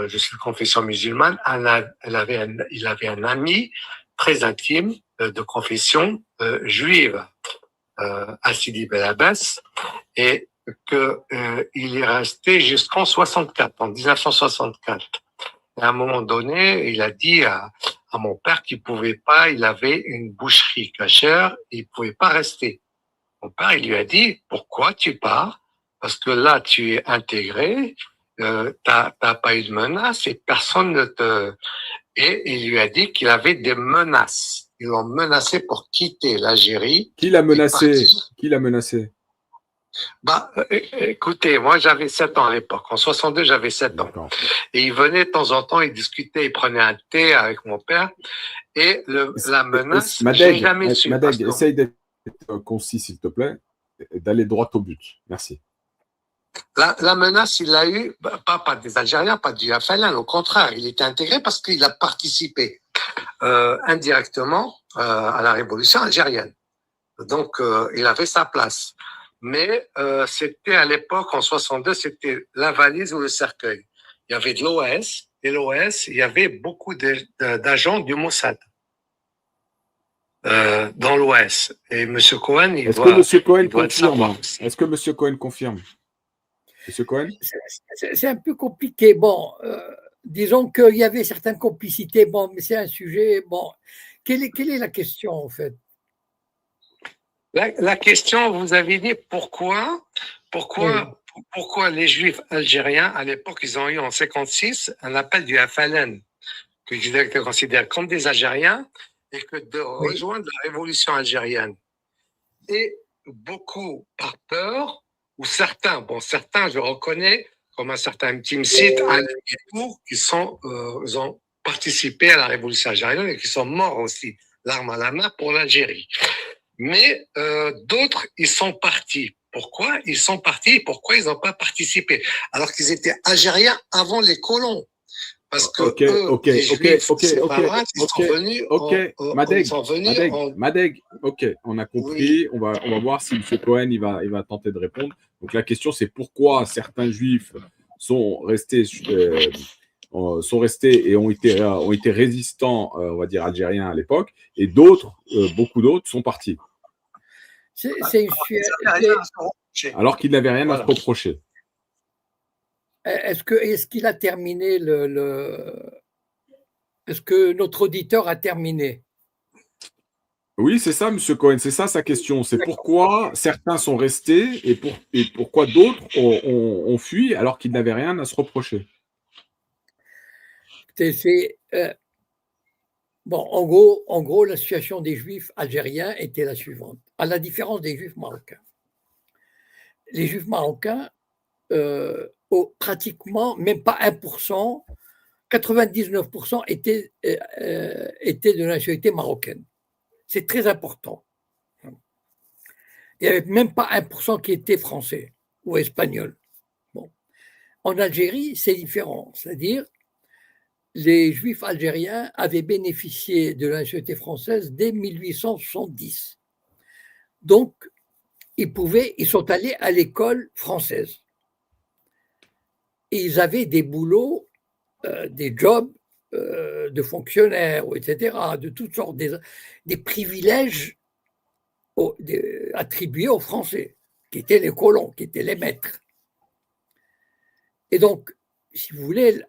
je suis de confession musulmane, il avait un ami très intime de confession juive, à Sidi Bel Abbès, et que il est resté jusqu'en 1964. Et à un moment donné, il a dit à mon père qu'il pouvait pas, il avait une boucherie cachère, il pouvait pas rester. Mon père, il lui a dit, pourquoi tu pars? Parce que là, tu es intégré, t'as pas eu de menace et personne ne te... Et il lui a dit qu'il avait des menaces. Ils l'ont menacé pour quitter l'Algérie. Qui l'a menacé? Qui l'a menacé? Bah, écoutez, moi, j'avais 7 ans à l'époque. En 62, j'avais 7 ans. Et il venait de temps en temps, il discutait, il prenait un thé avec mon père. Et la menace, j'ai jamais su. Madej, essaye d'être concis, s'il te plaît, et d'aller droit au but. Merci. La menace, il l'a eu, pas des Algériens, pas du FLN, au contraire, il était intégré parce qu'il a participé indirectement à la révolution algérienne. Donc, il avait sa place. Mais c'était à l'époque, en 62, c'était la valise ou le cercueil. Il y avait de l'OS, et l'OS, il y avait beaucoup d'agents du Mossad dans l'OS. Et M. Cohen, Est-ce que M. Cohen confirme? Est-ce que M. Cohen confirme? M. Cohen? C'est un peu compliqué. Bon, disons qu'il y avait certaines complicités. Bon, mais c'est un sujet. Bon, quelle est la question en fait? La question, vous avez dit pourquoi les Juifs algériens, à l'époque, ils ont eu en 56 un appel du FLN, qu'ils étaient considérés comme des Algériens, et que de rejoindre la révolution algérienne. Et beaucoup par peur, ou certains, je reconnais, comme un certain Timsit, Alain Guétour, qui ont participé à la révolution algérienne et qui sont morts aussi, l'arme à la main, pour l'Algérie. Mais d'autres, ils sont partis. Pourquoi ils sont partis? Pourquoi ils n'ont pas participé? Alors qu'ils étaient Algériens avant les colons. Parce que les Juifs, c'est pas vrai, ils sont venus. Madeg, ok, on a compris. Oui. On va voir si M. Cohen il va tenter de répondre. Donc la question, c'est pourquoi certains Juifs sont restés et ont été résistants, on va dire algériens à l'époque, et d'autres, beaucoup d'autres, sont partis. Alors qu'ils n'avaient rien à se reprocher. Est-ce qu'il a terminé Est-ce que notre auditeur a terminé? Oui, c'est ça, M. Cohen, c'est ça sa question. C'est pourquoi certains sont restés et pourquoi d'autres ont fui alors qu'ils n'avaient rien à se reprocher. Bon, en gros, la situation des Juifs algériens était la suivante, à la différence des Juifs marocains. Les Juifs marocains, pratiquement, même pas 1%, 99% étaient de nationalité marocaine. C'est très important. Il n'y avait même pas 1% qui était français ou espagnol. Bon. En Algérie, c'est différent. C'est-à-dire, les Juifs algériens avaient bénéficié de la nationalité française dès 1870. Donc, ils sont allés à l'école française. Et ils avaient des boulots, des jobs de fonctionnaires, etc., de toutes sortes, des privilèges attribués aux Français, qui étaient les colons, qui étaient les maîtres. Et donc, si vous voulez,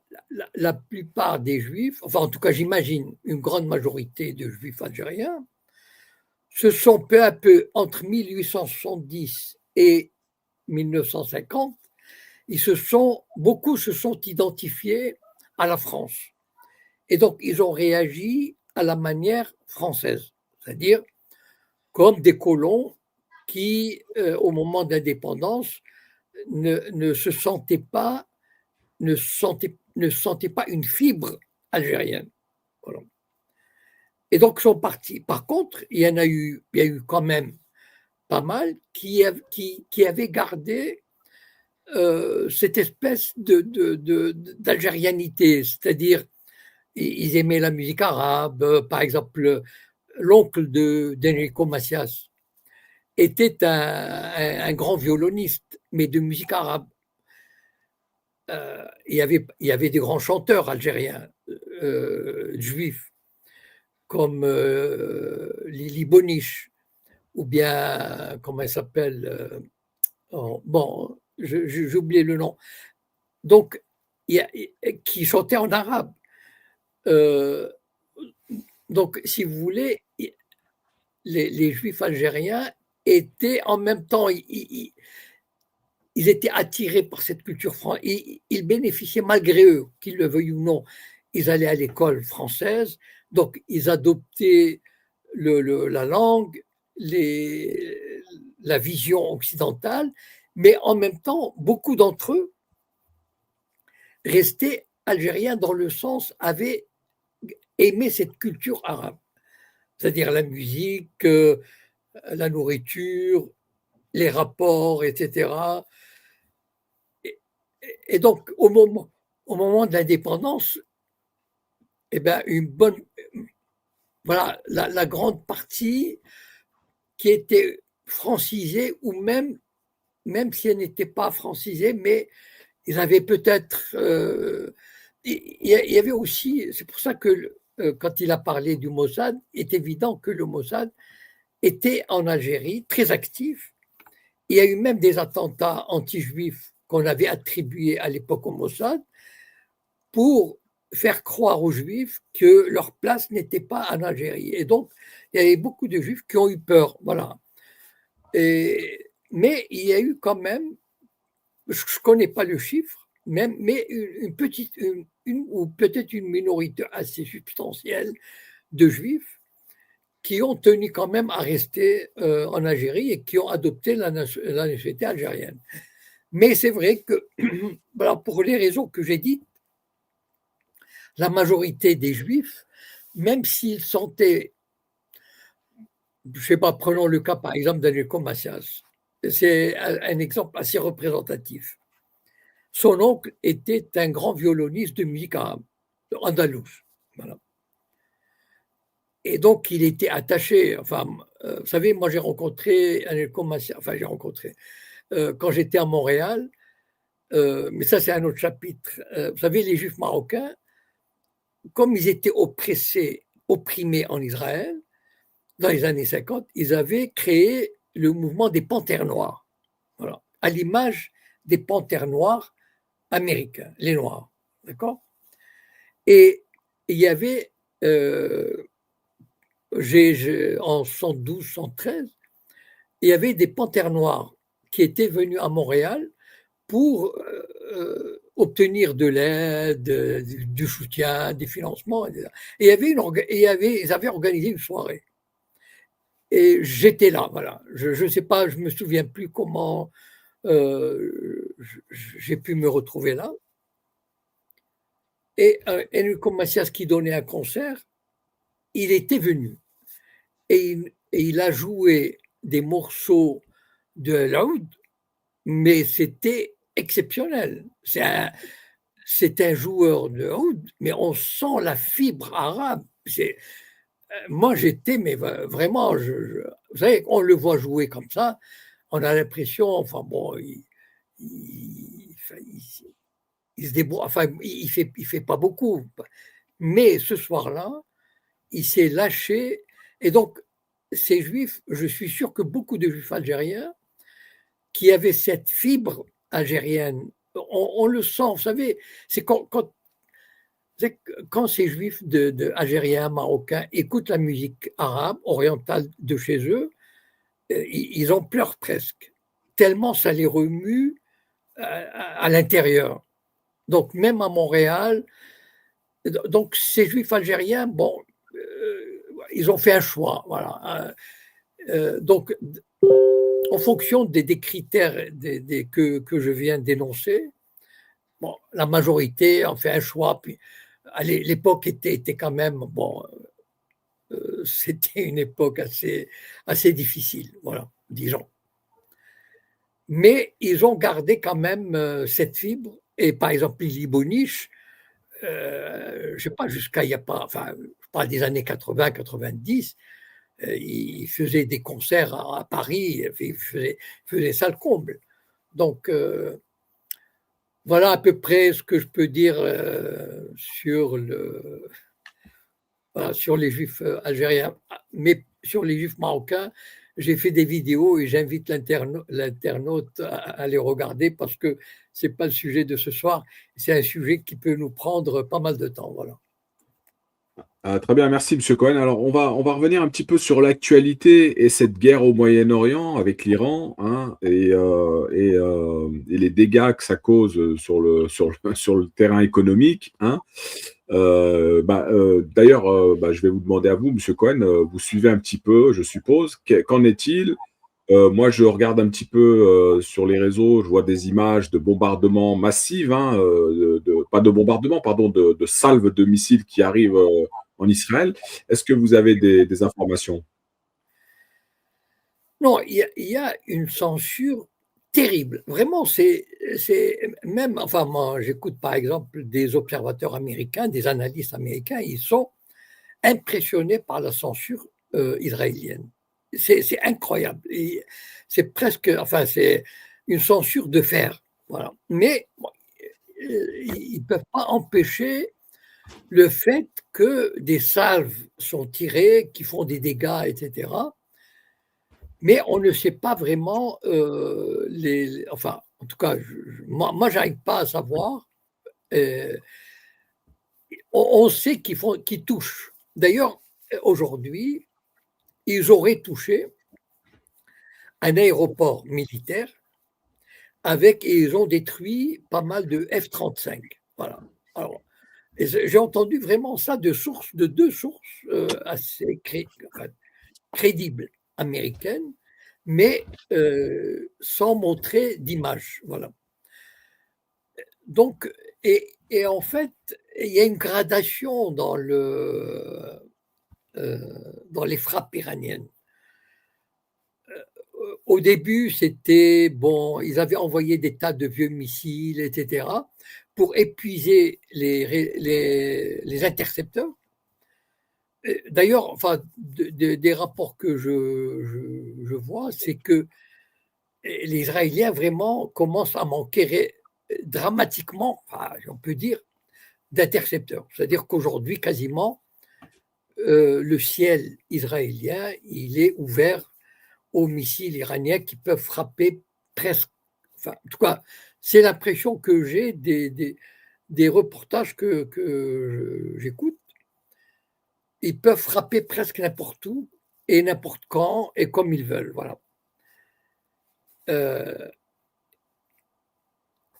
la plupart des Juifs, enfin en tout cas j'imagine une grande majorité de Juifs algériens, se sont peu à peu, entre 1870 et 1950, beaucoup se sont identifiés à la France. Et donc, ils ont réagi à la manière française, c'est-à-dire comme des colons qui, au moment de l'indépendance, ne sentaient pas une fibre algérienne. Voilà. Et donc, ils sont partis. Par contre, il y a eu quand même pas mal qui avaient gardé cette espèce d'algérianité, c'est-à-dire ils aimaient la musique arabe. Par exemple, l'oncle d'Enrico Macias était un grand violoniste, mais de musique arabe. Il y avait des grands chanteurs algériens, juifs, comme Lili Boniche, ou bien, comment elle s'appelle, bon, j'ai oublié le nom. Donc, qui chantait en arabe. Donc, si vous voulez, les Juifs algériens étaient en même temps, ils étaient attirés par cette culture française. Ils bénéficiaient malgré eux, qu'ils le veuillent ou non. Ils allaient à l'école française, donc ils adoptaient la langue, la vision occidentale, mais en même temps, beaucoup d'entre eux restaient algériens dans le sens, avaient aimé cette culture arabe, c'est-à-dire la musique, la nourriture, les rapports, etc. Et donc, au moment de l'indépendance, eh ben, voilà, la grande partie qui était francisée, ou même si elle n'était pas francisée, mais ils avaient peut-être. Il y avait aussi, c'est pour ça que quand il a parlé du Mossad, il est évident que le Mossad était en Algérie très actif. Il y a eu même des attentats anti-juifs qu'on avait attribués à l'époque au Mossad pour faire croire aux Juifs que leur place n'était pas en Algérie. Et donc, il y avait beaucoup de Juifs qui ont eu peur. Voilà. Mais il y a eu quand même, je ne connais pas le chiffre, même, mais une petite, ou peut-être une minorité assez substantielle de Juifs qui ont tenu quand même à rester en Algérie et qui ont adopté la nationalité algérienne. Mais c'est vrai que, voilà, pour les raisons que j'ai dites, la majorité des Juifs, même s'ils sentaient, je ne sais pas, prenons le cas par exemple d'Enrico Macias, c'est un exemple assez représentatif. Son oncle était un grand violoniste de musique arabe, andalouse. Voilà. Et donc, il était attaché. Enfin, vous savez, moi, j'ai rencontré Enrico Macias, enfin, j'ai rencontré, quand j'étais à Montréal, mais ça, c'est un autre chapitre. Vous savez, les Juifs marocains, comme ils étaient opprimés en Israël, dans les années 50, ils avaient créé le mouvement des Panthères Noires, voilà, à l'image des Panthères Noires américains, les Noirs, d'accord. Et il y avait, en 112, 113, il y avait des Panthères Noires qui étaient venus à Montréal pour obtenir de l'aide, du soutien, des financements, etc. Et ils avaient organisé une soirée. Et j'étais là, voilà. Je ne sais pas, je ne me souviens plus comment j'ai pu me retrouver là. Et Enrico Macias, qui donnait un concert, il était venu. Et il a joué des morceaux de l'oud, mais c'était exceptionnel. C'est un joueur de oud, mais on sent la fibre arabe. Moi, j'étais, mais vraiment, vous savez, on le voit jouer comme ça, on a l'impression, enfin bon, il se débrouille, enfin, il fait pas beaucoup. Mais ce soir-là, il s'est lâché. Et donc, ces Juifs, je suis sûr que beaucoup de Juifs algériens qui avaient cette fibre algérienne, on le sent, vous savez, c'est quand ces Juifs algériens, marocains écoutent la musique arabe, orientale de chez eux, ils en pleurent presque, tellement ça les remue à l'intérieur. Donc même à Montréal, donc ces Juifs algériens, bon, ils ont fait un choix, voilà. Donc en fonction des critères que je viens d'énoncer, bon, la majorité en fait un choix. Puis l'époque était quand même, bon, c'était une époque assez difficile, voilà, disons. Mais ils ont gardé quand même cette fibre. Et par exemple, Lili Bonich, je ne sais pas, jusqu'à il n'y a pas, enfin, je parle des années 80, 90, il faisait des concerts à Paris, il faisait ça le comble. Donc, voilà à peu près ce que je peux dire sur les Juifs algériens. Mais sur les Juifs marocains, j'ai fait des vidéos et j'invite l'internaute à les regarder parce que ce n'est pas le sujet de ce soir. C'est un sujet qui peut nous prendre pas mal de temps. Voilà. Très bien, merci Monsieur Cohen. Alors on va revenir un petit peu sur l'actualité et cette guerre au Moyen-Orient avec l'Iran, hein, et les dégâts que ça cause sur le terrain économique, hein. D'ailleurs, je vais vous demander à vous, Monsieur Cohen, vous suivez un petit peu, je suppose. Qu'en est-il? Moi, je regarde un petit peu sur les réseaux, je vois des images de bombardements massifs, hein, pas de bombardements, pardon, de salves de missiles qui arrivent en Israël. Est-ce que vous avez des informations? Non, il y a une censure terrible. Vraiment, c'est même, enfin, moi, j'écoute par exemple des observateurs américains, des analystes américains, ils sont impressionnés par la censure israélienne. C'est incroyable. C'est presque, enfin, c'est une censure de fer. Voilà. Mais bon, ils ne peuvent pas empêcher le fait que des salves sont tirées, qui font des dégâts, etc. Mais on ne sait pas vraiment enfin, en tout cas, moi, j'arrive pas à savoir on sait qu'ils touchent. D'ailleurs, aujourd'hui, ils auraient touché un aéroport militaire et ils ont détruit pas mal de F-35. Voilà. Alors, j'ai entendu vraiment ça de deux sources assez crédibles américaines, mais sans montrer d'image. Voilà. Donc, et en fait, il y a une gradation dans les frappes iraniennes. Au début, c'était bon, ils avaient envoyé des tas de vieux missiles, etc., pour épuiser les intercepteurs. D'ailleurs, enfin, des rapports que je vois, c'est que les Israéliens vraiment commencent à manquer dramatiquement, enfin, on peut dire, d'intercepteurs. C'est-à-dire qu'aujourd'hui, quasiment, le ciel israélien, il est ouvert aux missiles iraniens qui peuvent frapper presque. Enfin, en tout cas, c'est l'impression que j'ai des reportages que j'écoute. Ils peuvent frapper presque n'importe où et n'importe quand et comme ils veulent. Voilà.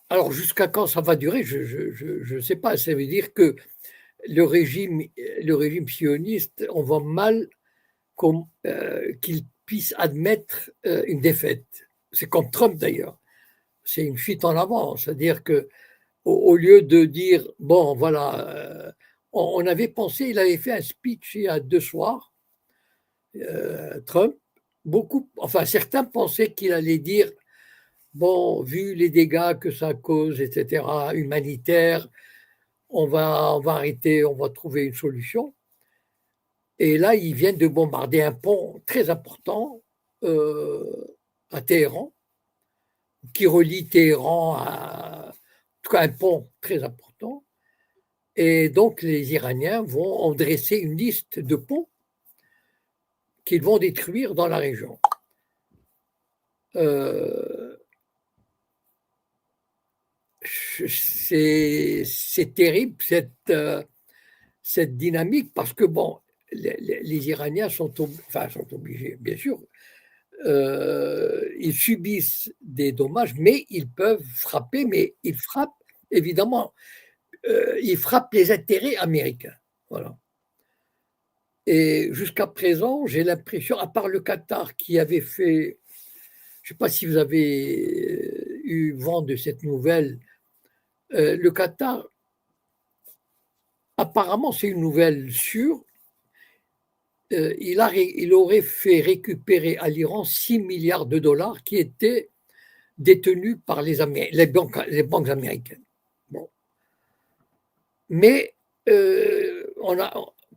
Alors, jusqu'à quand ça va durer, je ne sais pas. Ça veut dire que le régime sioniste, on voit mal qu'il puisse admettre une défaite. C'est comme Trump d'ailleurs. C'est une fuite en avant. C'est-à-dire que au lieu de dire, bon, voilà, on avait pensé, il avait fait un speech il y a 2 soirs, Trump, enfin certains pensaient qu'il allait dire, bon, vu les dégâts que ça cause, etc., humanitaires, on va arrêter, on va trouver une solution. Et là, ils viennent de bombarder un pont très important à Téhéran, qui relie Téhéran en tout cas un pont très important. Et donc, les Iraniens vont en dresser une liste de ponts qu'ils vont détruire dans la région. C'est terrible cette dynamique parce que, bon, les Iraniens sont obligés, bien sûr, ils subissent des dommages, mais ils peuvent frapper, mais ils frappent, évidemment, ils frappent les intérêts américains. Voilà. Et jusqu'à présent, j'ai l'impression, à part le Qatar qui avait fait, je ne sais pas si vous avez eu vent de cette nouvelle, le Qatar, apparemment, c'est une nouvelle sûre, il aurait fait récupérer à l'Iran 6 milliards de dollars qui étaient détenus par les banques américaines. Bon. Mais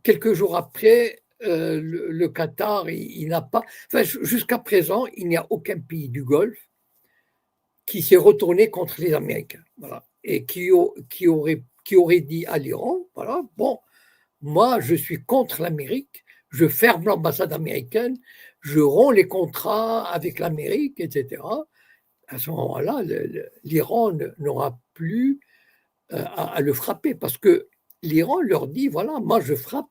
quelques jours après, le Qatar, il n'a pas. Enfin, jusqu'à présent, il n'y a aucun pays du Golfe qui s'est retourné contre les Américains. Voilà. Et qui aurait dit à l'Iran, voilà, bon, moi, je suis contre l'Amérique, je ferme l'ambassade américaine, je romps les contrats avec l'Amérique, etc. À ce moment-là, l'Iran n'aura plus à le frapper parce que l'Iran leur dit, voilà, moi je frappe,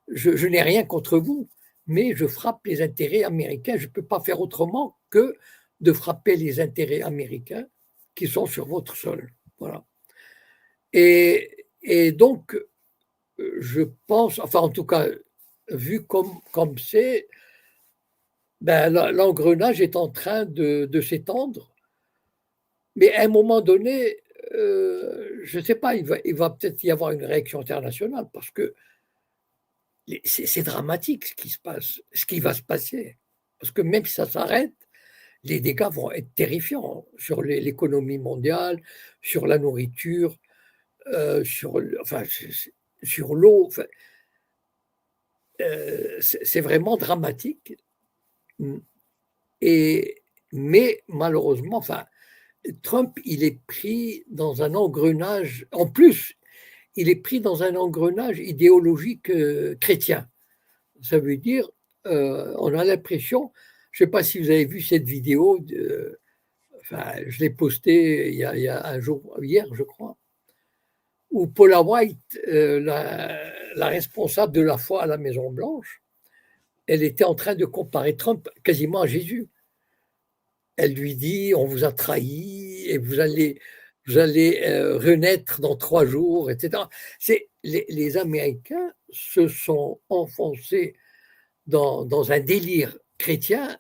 je n'ai rien contre vous, mais je frappe les intérêts américains, je ne peux pas faire autrement que de frapper les intérêts américains qui sont sur votre sol. Voilà. Et donc, je pense, enfin en tout cas, vu comme c'est, ben, l'engrenage est en train de s'étendre, mais à un moment donné, je ne sais pas, il va peut-être y avoir une réaction internationale parce que c'est dramatique ce qui se passe, ce qui va se passer. Parce que même si ça s'arrête, les dégâts vont être terrifiants sur l'économie mondiale, sur la nourriture, sur l'eau. Enfin, c'est vraiment dramatique. Mais malheureusement, enfin, Trump, il est pris dans un engrenage. En plus, il est pris dans un engrenage idéologique chrétien. Ça veut dire, on a l'impression, je ne sais pas si vous avez vu cette vidéo, je l'ai postée il y a un jour, hier, je crois. où Paula White, la responsable de la foi à la Maison-Blanche, elle était en train de comparer Trump quasiment à Jésus. Elle lui dit, on vous a trahi et vous allez renaître dans 3 jours, etc. Les Américains se sont enfoncés dans un délire chrétien.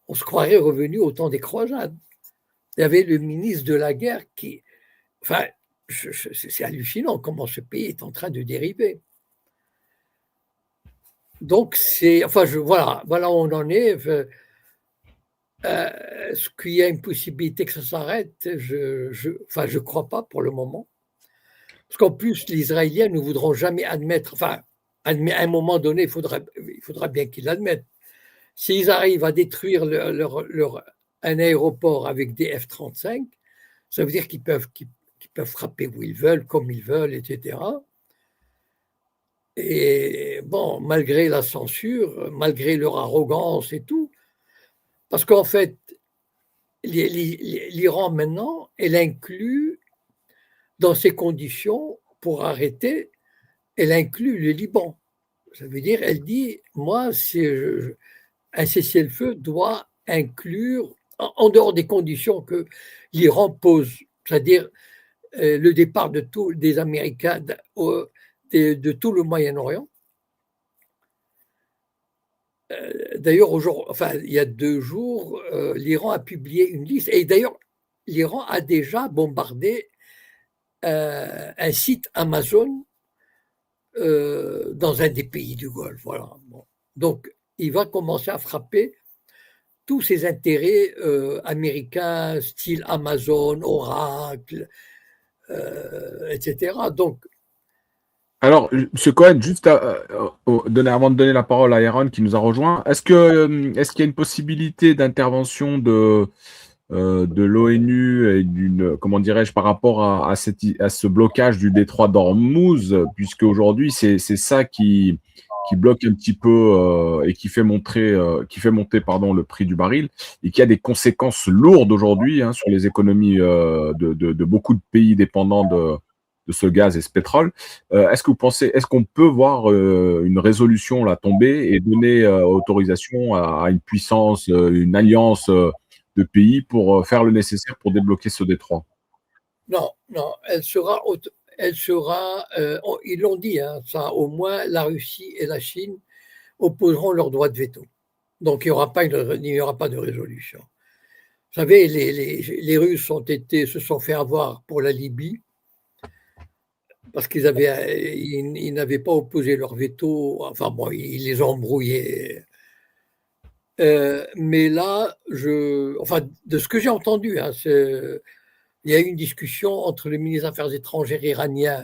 On se croirait revenu au temps des croisades. Il y avait le ministre de la guerre qui... Enfin, c'est hallucinant comment ce pays est en train de dériver. Donc, voilà où on en est. Est-ce qu'il y a une possibilité que ça s'arrête? Je crois pas pour le moment. Parce qu'en plus, les Israéliens ne voudront jamais admettre, à un moment donné, il faudra bien qu'ils l'admettent. S'ils arrivent à détruire un aéroport avec des F-35, ça veut dire qu'ils peuvent frapper où ils veulent, comme ils veulent, etc. Et bon, malgré la censure, malgré leur arrogance et tout, parce qu'en fait, l'Iran maintenant, elle inclut dans ces conditions pour arrêter, elle inclut le Liban. Ça veut dire, elle dit, moi, un cessez-le-feu doit inclure, en dehors des conditions que l'Iran pose, c'est-à-dire le départ des Américains de tout le Moyen-Orient. D'ailleurs, il y a 2 jours, l'Iran a publié une liste. Et d'ailleurs, l'Iran a déjà bombardé un site Amazon dans un des pays du Golfe. Voilà. Bon. Donc, il va commencer à frapper tous ces intérêts américains, style Amazon, Oracle, etc. Donc, alors, M. Cohen, juste avant de donner la parole à Aaron qui nous a rejoint, est-ce qu'il y a une possibilité d'intervention de l'ONU et comment dirais-je, par rapport à ce blocage du détroit d'Ormuz, puisque aujourd'hui c'est ça qui bloque un petit peu et qui fait monter le prix du baril et qui a des conséquences lourdes aujourd'hui sur les économies de beaucoup de pays dépendants de ce gaz et ce pétrole. Est-ce qu'on peut voir une résolution là tomber et donner autorisation à une puissance, une alliance de pays pour faire le nécessaire pour débloquer ce détroit? Non, elle sera, ils l'ont dit, ça, au moins la Russie et la Chine opposeront leur droit de veto. Donc il n'y aura pas de résolution. Vous savez, les Russes se sont fait avoir pour la Libye parce qu'ils n'avaient pas opposé leur veto. Enfin bon, ils les ont embrouillés. Mais là, de ce que j'ai entendu, il y a eu une discussion entre le ministre des Affaires étrangères iranien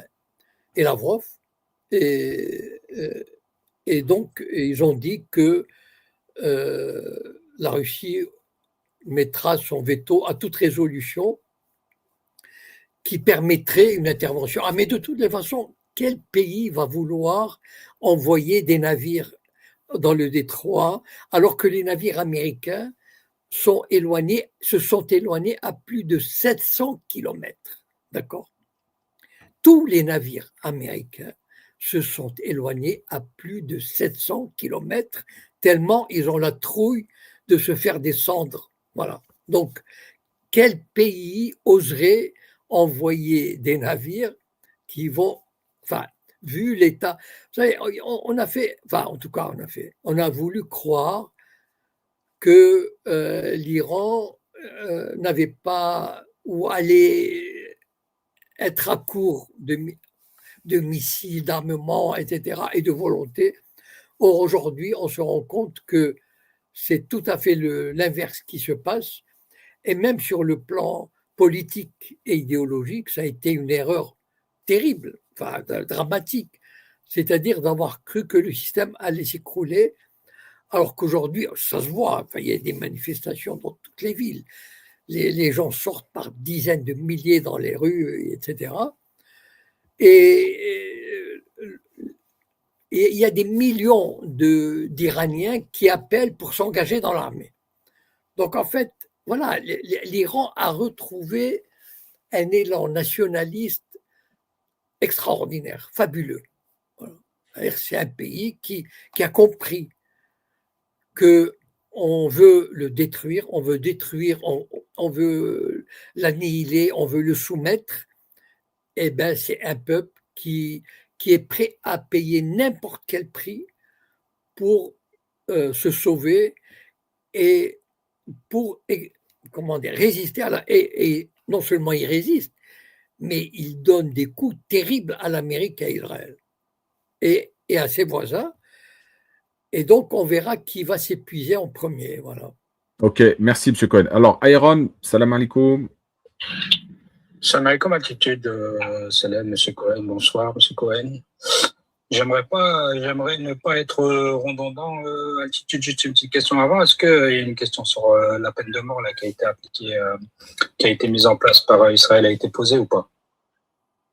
et Lavrov, et donc ils ont dit que la Russie mettra son veto à toute résolution qui permettrait une intervention. Ah, mais de toutes les façons, quel pays va vouloir envoyer des navires dans le détroit alors que les navires américains se sont éloignés à plus de 700 kilomètres. D'accord? Tous les navires américains se sont éloignés à plus de 700 kilomètres, tellement ils ont la trouille de se faire descendre. Voilà. Donc, quel pays oserait envoyer des navires qui vont, vu l'état, vous savez, on a voulu croire que l'Iran n'avait pas ou allait être à court de missiles, d'armement, etc., et de volonté. Or, aujourd'hui, on se rend compte que c'est tout à fait l'inverse qui se passe. Et même sur le plan politique et idéologique, ça a été une erreur terrible, dramatique. C'est-à-dire d'avoir cru que le système allait s'écrouler, alors qu'aujourd'hui, ça se voit, il y a des manifestations dans toutes les villes. Les gens sortent par dizaines de milliers dans les rues, etc. Et il y a des millions d'Iraniens qui appellent pour s'engager dans l'armée. Donc en fait, voilà, l'Iran a retrouvé un élan nationaliste extraordinaire, fabuleux. Voilà. C'est un pays qui a compris qu'on veut le détruire, on veut l'annihiler, on veut le soumettre. Eh bien, c'est un peuple qui est prêt à payer n'importe quel prix pour se sauver et pour résister et non seulement il résiste, mais il donne des coups terribles à l'Amérique et à Israël et à ses voisins. Et donc, on verra qui va s'épuiser en premier. Voilà. Ok, merci, M. Cohen. Alors, Aaron, salam alaikum. Salam alaikum, altitude. Salam, M. Cohen. Bonsoir, M. Cohen. J'aimerais ne pas être redondant. Altitude, juste une petite question avant. Est-ce qu'il y a une question sur la peine de mort là, qui a été appliquée, qui a été mise en place par Israël, a été posée ou pas?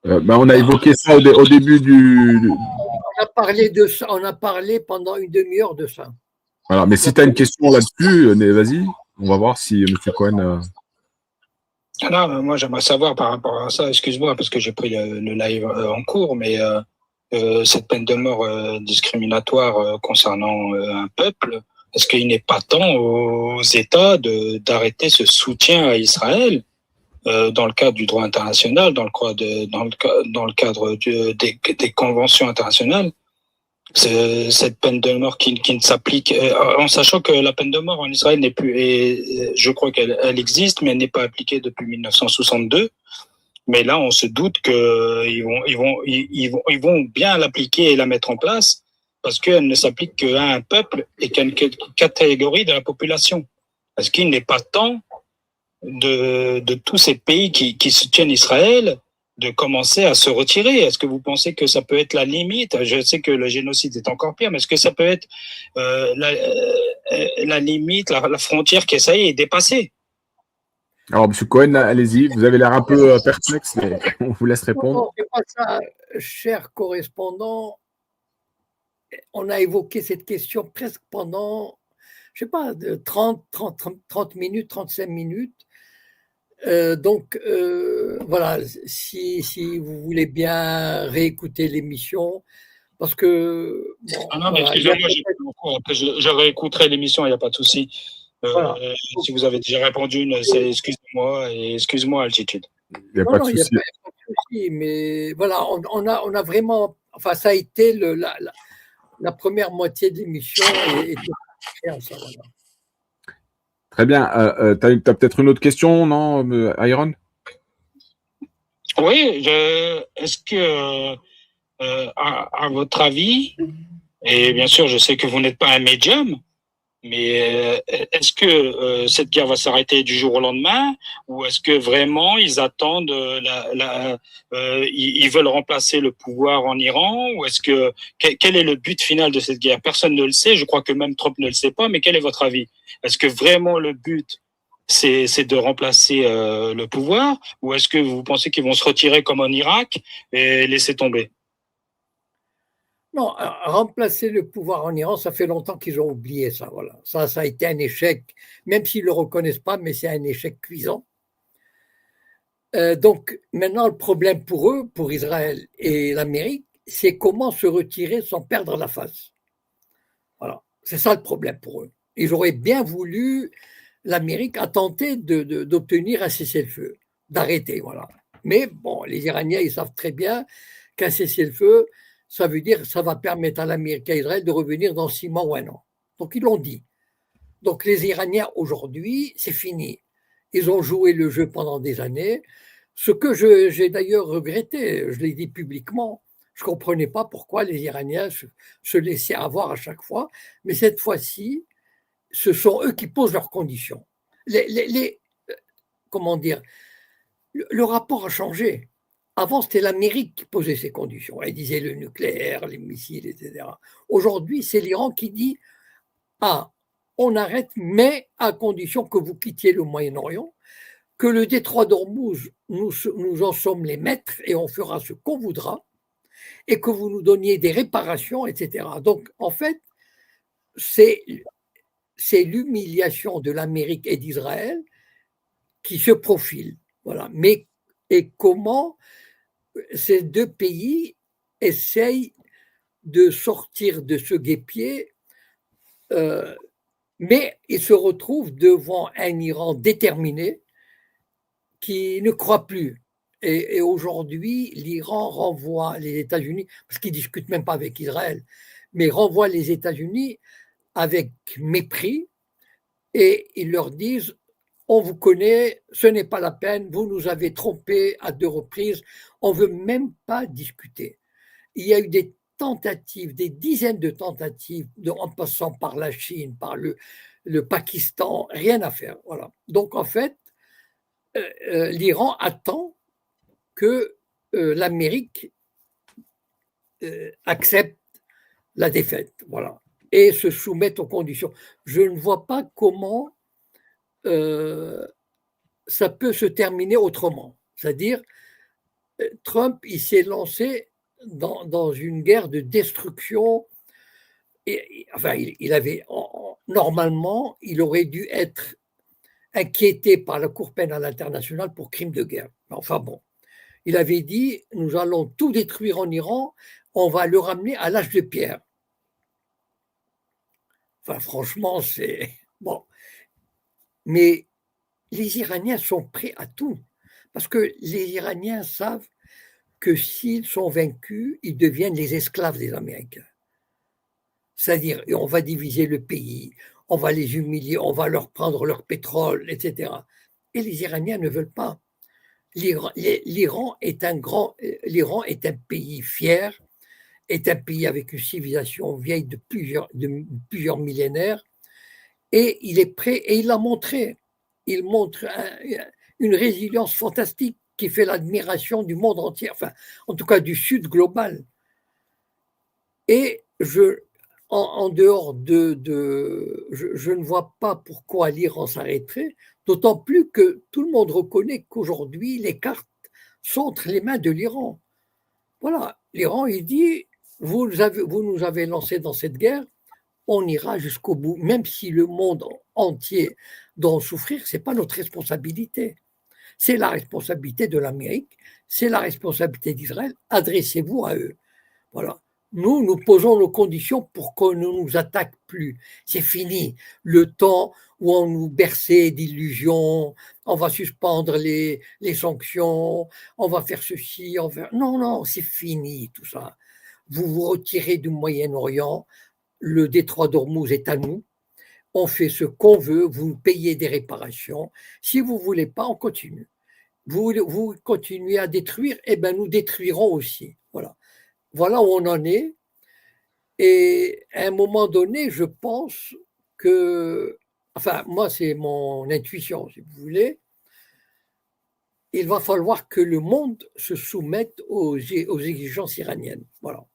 On a évoqué ça au début du. On a parlé pendant une demi-heure de ça. Voilà, mais si tu as une question là-dessus, vas-y, on va voir si M. Cohen. Non, moi j'aimerais savoir par rapport à ça, excuse-moi, parce que j'ai pris le live en cours, mais cette peine de mort discriminatoire concernant un peuple, est-ce qu'il n'est pas temps aux États d'arrêter ce soutien à Israël dans le cadre du droit international, dans le cadre des conventions internationales, cette peine de mort qui ne s'applique, en sachant que la peine de mort en Israël n'est plus, et je crois qu'elle existe, mais elle n'est pas appliquée depuis 1962. Mais là, on se doute qu'ils vont bien l'appliquer et la mettre en place, parce qu'elle ne s'applique qu'à un peuple et qu'à une catégorie de la population. Est-ce qu'il n'est pas temps de tous ces pays qui soutiennent Israël de commencer à se retirer? Est-ce que vous pensez que ça peut être la limite? Je sais que le génocide est encore pire, mais est-ce que ça peut être la limite, la frontière qui, ça y est dépassée? Alors, M. Cohen, allez-y, vous avez l'air un peu perplexe, mais on vous laisse répondre. Non, c'est pas ça, cher correspondant. On a évoqué cette question presque pendant, je ne sais pas, de 30 minutes, 35 minutes. Donc, voilà, si vous voulez bien réécouter l'émission, parce que... Bon, non, mais excusez-moi, je réécouterai l'émission, il n'y a pas de souci. Voilà. Si vous avez déjà répondu, excusez-moi et excuse-moi, altitude. Il n'y a pas de souci. Il n'y a pas de souci, mais voilà, on a vraiment... Enfin, ça a été la première moitié de l'émission et ça, voilà. Très bien. Tu as peut-être une autre question, non, Iron? Oui, est-ce que, à votre avis, et bien sûr, je sais que vous n'êtes pas un médium, mais est-ce que cette guerre va s'arrêter du jour au lendemain, ou est-ce que vraiment ils attendent ils veulent remplacer le pouvoir en Iran, ou est-ce que quel est le but final de cette guerre? Personne ne le sait. Je crois que même Trump ne le sait pas. Mais quel est votre avis? Est-ce que vraiment le but c'est de remplacer le pouvoir, ou est-ce que vous pensez qu'ils vont se retirer comme en Irak et laisser tomber? Non, remplacer le pouvoir en Iran, ça fait longtemps qu'ils ont oublié ça. Voilà. Ça a été un échec, même s'ils ne le reconnaissent pas, mais c'est un échec cuisant. Donc maintenant, le problème pour eux, pour Israël et l'Amérique, c'est comment se retirer sans perdre la face. Voilà, c'est ça le problème pour eux. Ils auraient bien voulu, l'Amérique a tenté d'obtenir un cessez-le-feu, d'arrêter, voilà. Mais bon, les Iraniens, ils savent très bien qu'un cessez-le-feu, ça veut dire que ça va permettre à l'Amérique et à Israël de revenir dans 6 mois ou 1 an. Donc, ils l'ont dit. Donc, les Iraniens, aujourd'hui, c'est fini. Ils ont joué le jeu pendant des années. Ce que j'ai d'ailleurs regretté, je l'ai dit publiquement, je ne comprenais pas pourquoi les Iraniens se laissaient avoir à chaque fois. Mais cette fois-ci, ce sont eux qui posent leurs conditions. Comment dire, le rapport a changé. Avant, c'était l'Amérique qui posait ses conditions. Elle disait le nucléaire, les missiles, etc. Aujourd'hui, c'est l'Iran qui dit « Ah, on arrête, mais à condition que vous quittiez le Moyen-Orient, que le détroit d'Ormuz, nous en sommes les maîtres et on fera ce qu'on voudra, et que vous nous donniez des réparations, etc. » Donc, en fait, c'est l'humiliation de l'Amérique et d'Israël qui se profile. Voilà. Mais et comment ces deux pays essayent de sortir de ce guêpier, mais ils se retrouvent devant un Iran déterminé qui ne croit plus. Et aujourd'hui, l'Iran renvoie les États-Unis, parce qu'ils ne discutent même pas avec Israël, mais renvoie les États-Unis avec mépris, et ils leur disent: on vous connaît, ce n'est pas la peine, vous nous avez trompés à 2 reprises, on ne veut même pas discuter. Il y a eu des tentatives, des dizaines de tentatives, en passant par la Chine, par le Pakistan, rien à faire. Voilà. Donc en fait, l'Iran attend que l'Amérique accepte la défaite, voilà, et se soumette aux conditions. Je ne vois pas comment ça peut se terminer autrement. C'est-à-dire, Trump, il s'est lancé dans une guerre de destruction. Enfin, il avait normalement, il aurait dû être inquiété par la Cour pénale internationale pour crime de guerre. Enfin bon, il avait dit: nous allons tout détruire en Iran, on va le ramener à l'âge de pierre. Enfin, franchement, c'est bon. Mais les Iraniens sont prêts à tout, parce que les Iraniens savent que s'ils sont vaincus, ils deviennent les esclaves des Américains. C'est-à-dire, on va diviser le pays, on va les humilier, on va leur prendre leur pétrole, etc. Et les Iraniens ne veulent pas. L'Iran est un pays fier, est un pays avec une civilisation vieille de plusieurs millénaires, et il est prêt, et il l'a montré. Il montre une résilience fantastique qui fait l'admiration du monde entier, enfin, en tout cas du Sud global. Et en dehors je ne vois pas pourquoi l'Iran s'arrêterait, d'autant plus que tout le monde reconnaît qu'aujourd'hui, les cartes sont entre les mains de l'Iran. Voilà, l'Iran, il dit: vous nous avez lancé dans cette guerre, on ira jusqu'au bout, même si le monde entier doit en souffrir, ce n'est pas notre responsabilité. C'est la responsabilité de l'Amérique, c'est la responsabilité d'Israël, adressez-vous à eux. Voilà. Nous posons nos conditions pour qu'on ne nous attaque plus. C'est fini. Le temps où on nous berçait d'illusions, on va suspendre les sanctions, on va faire ceci, Non, c'est fini tout ça. Vous vous retirez du Moyen-Orient, le détroit d'Ormuz est à nous, on fait ce qu'on veut, vous payez des réparations. Si vous ne voulez pas, on continue. Vous continuez à détruire, eh bien nous détruirons aussi. Voilà où on en est. Et à un moment donné, je pense que, enfin, moi, c'est mon intuition, si vous voulez, il va falloir que le monde se soumette aux exigences iraniennes. Voilà.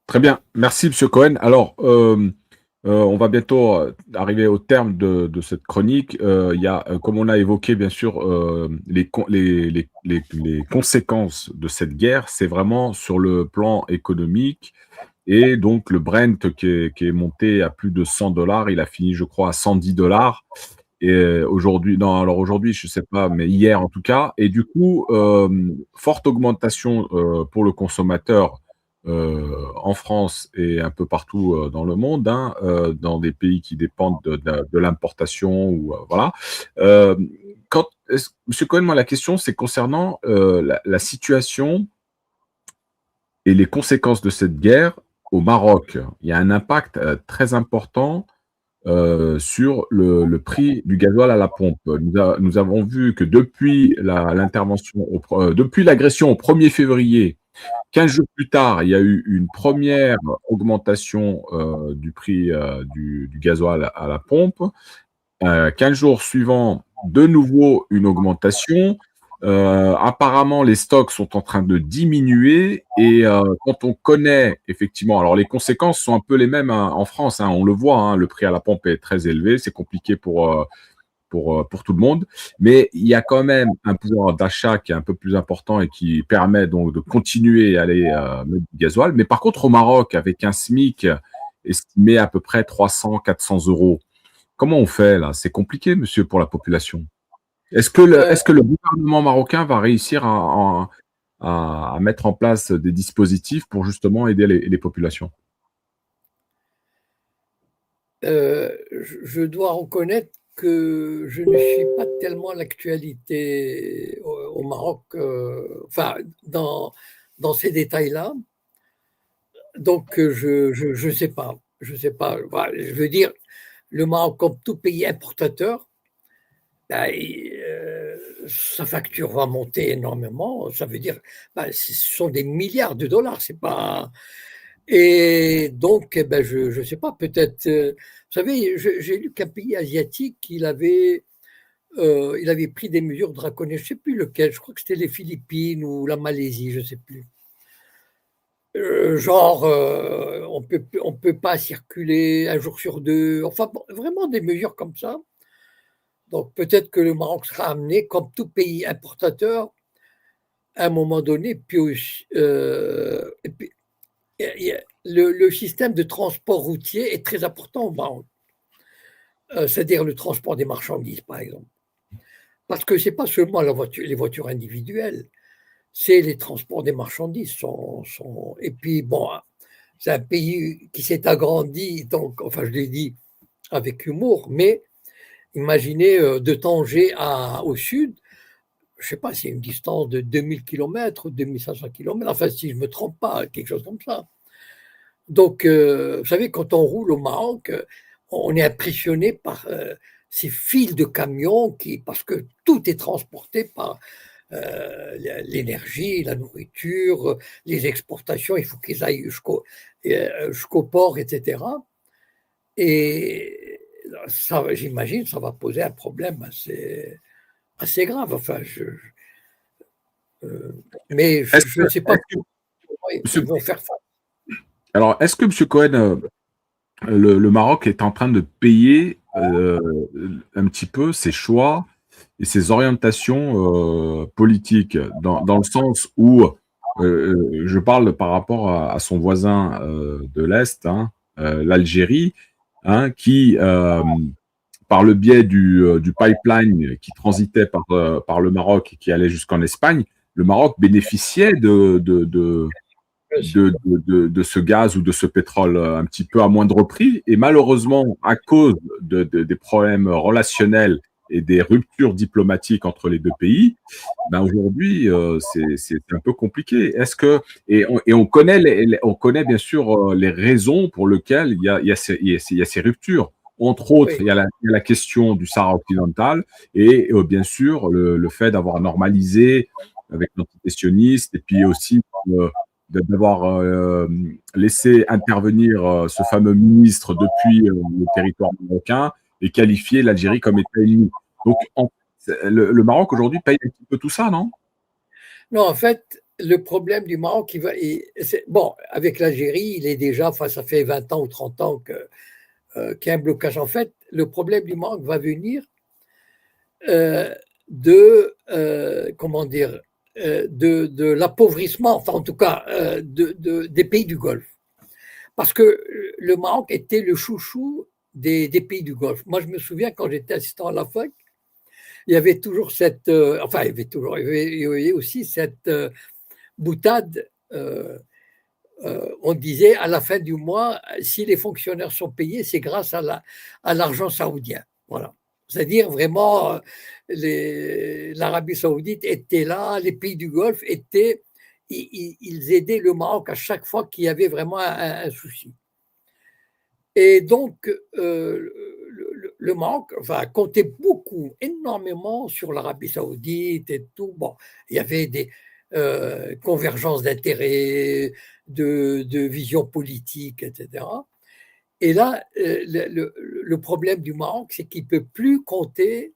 Très bien. Merci, M. Cohen. Alors, on va bientôt arriver au terme de cette chronique. Il y a, comme on a évoqué, bien sûr, les conséquences de cette guerre, c'est vraiment sur le plan économique. Et donc, le Brent qui est monté à plus de $100, il a fini, je crois, à $110. Et aujourd'hui, non, alors aujourd'hui, je ne sais pas, mais hier en tout cas. Et du coup, forte augmentation pour le consommateur en France et un peu partout dans le monde, dans des pays qui dépendent de l'importation ou voilà. Monsieur Cohen, moi la question c'est concernant la situation et les conséquences de cette guerre au Maroc. Il y a un impact très important sur le prix du gasoil à la pompe. Nous avons vu que depuis l'intervention, depuis l'agression au 1er février, 15 jours plus tard, il y a eu une première augmentation du prix du gasoil à la pompe. 15 jours suivants, de nouveau une augmentation. Apparemment, les stocks sont en train de diminuer et quand on connaît effectivement, alors les conséquences sont un peu les mêmes en France, on le voit, le prix à la pompe est très élevé, c'est compliqué pour tout le monde, mais il y a quand même un pouvoir d'achat qui est un peu plus important et qui permet donc de continuer à aller mettre du gasoil. Mais par contre, au Maroc, avec un SMIC estimé à peu près 300-400 euros, comment on fait là? C'est compliqué, monsieur, pour la population. Est-ce que le gouvernement marocain va réussir à mettre en place des dispositifs pour justement aider les populations? Je dois reconnaître que je ne suis pas tellement l'actualité au Maroc, enfin, dans ces détails-là. Donc, je sais pas. Je sais pas. Voilà, je veux dire, le Maroc, comme tout pays importateur, ben, sa facture va monter énormément. Ça veut dire, ben, ce sont des milliards de dollars. C'est pas. Et donc, eh ben, je ne sais pas, peut-être. Vous savez, j'ai lu qu'un pays asiatique, il avait pris des mesures draconiennes. Je ne sais plus lequel. Je crois que c'était les Philippines ou la Malaisie, je ne sais plus. Genre, on peut pas circuler un jour sur deux. Enfin, bon, vraiment des mesures comme ça. Donc, peut-être que le Maroc sera amené, comme tout pays importateur, à un moment donné, puis, et puis le système de transport routier est très important au Maroc. C'est-à-dire le transport des marchandises, par exemple. Parce que ce n'est pas seulement les voitures individuelles, c'est les transports des marchandises. Et puis, bon, c'est un pays qui s'est agrandi, donc, enfin, je l'ai dit avec humour, mais imaginez de Tanger au sud, je ne sais pas, c'est une distance de 2000 km, 2500 km, enfin, si je ne me trompe pas, quelque chose comme ça. Donc, vous savez, quand on roule au Maroc, on est impressionné par ces files de camions parce que tout est transporté par l'énergie, la nourriture, les exportations, il faut qu'ils aillent jusqu'au port, etc. Et ça, j'imagine, ça va poser un problème assez grave. Enfin, mais je ne sais pas comment ils vont faire ça. Alors, est-ce que M. Cohen, le Maroc est en train de payer un petit peu ses choix et ses orientations politiques, dans le sens où je parle par rapport à son voisin de l'Est, hein, l'Algérie, hein, qui, par le biais du pipeline qui transitait par le Maroc et qui allait jusqu'en Espagne, le Maroc bénéficiait de ce gaz ou de ce pétrole un petit peu à moindre prix. Et malheureusement, à cause des problèmes relationnels et des ruptures diplomatiques entre les deux pays, ben aujourd'hui, c'est un peu compliqué. On connaît bien sûr les raisons pour lesquelles il y a ces ruptures. Entre autres, il y a la question du Sahara occidental et bien sûr le fait d'avoir normalisé avec l'antitétionniste et puis aussi d'avoir laissé intervenir ce fameux ministre depuis le territoire marocain et qualifier l'Algérie comme État ennemi. Donc, le Maroc aujourd'hui paye un petit peu tout ça, non? Non, en fait, le problème du Maroc, bon, avec l'Algérie, il est déjà, enfin, ça fait 20 ans ou 30 ans qu'il y a un blocage. En fait, le problème du Maroc va venir comment dire, de l'appauvrissement, enfin en tout cas des pays du Golfe. Parce que le Maroc était le chouchou des pays du Golfe. Moi, je me souviens quand j'étais assistant à la fac, il y avait toujours il y avait aussi cette boutade. On disait à la fin du mois, si les fonctionnaires sont payés, c'est grâce à l'argent saoudien. Voilà. C'est-à-dire vraiment, l'Arabie saoudite était là, les pays du Golfe ils aidaient le Maroc à chaque fois qu'il y avait vraiment un souci. Et donc, le Maroc comptait énormément sur l'Arabie saoudite et tout. Bon, il y avait des convergences d'intérêts, de vision politique, etc. Et là, le problème du Maroc, c'est qu'il ne peut plus compter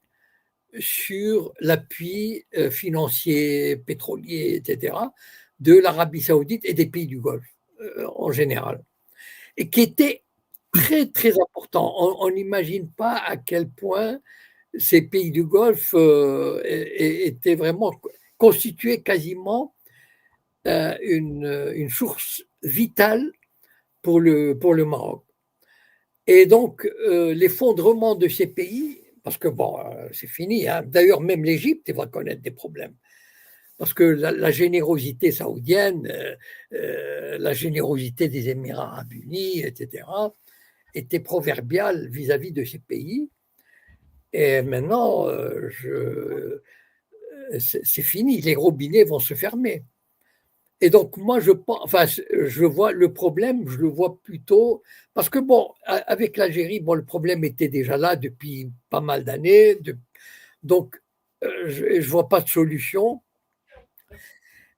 sur l'appui financier, pétrolier, etc., de l'Arabie saoudite et des pays du Golfe en général. Et qui était très, très important. On n'imagine pas à quel point ces pays du Golfe étaient vraiment constitués quasiment une source vitale pour le Maroc. Et donc, l'effondrement de ces pays, parce que bon, c'est fini. Hein. D'ailleurs, même l'Égypte va connaître des problèmes. Parce que la générosité saoudienne, la générosité des Émirats arabes unis, etc., était proverbiale vis-à-vis de ces pays. Et maintenant, c'est fini, les robinets vont se fermer. Et donc, moi, je vois le problème, je le vois plutôt, parce que bon, avec l'Algérie, bon, le problème était déjà là depuis pas mal d'années, donc je vois pas de solution.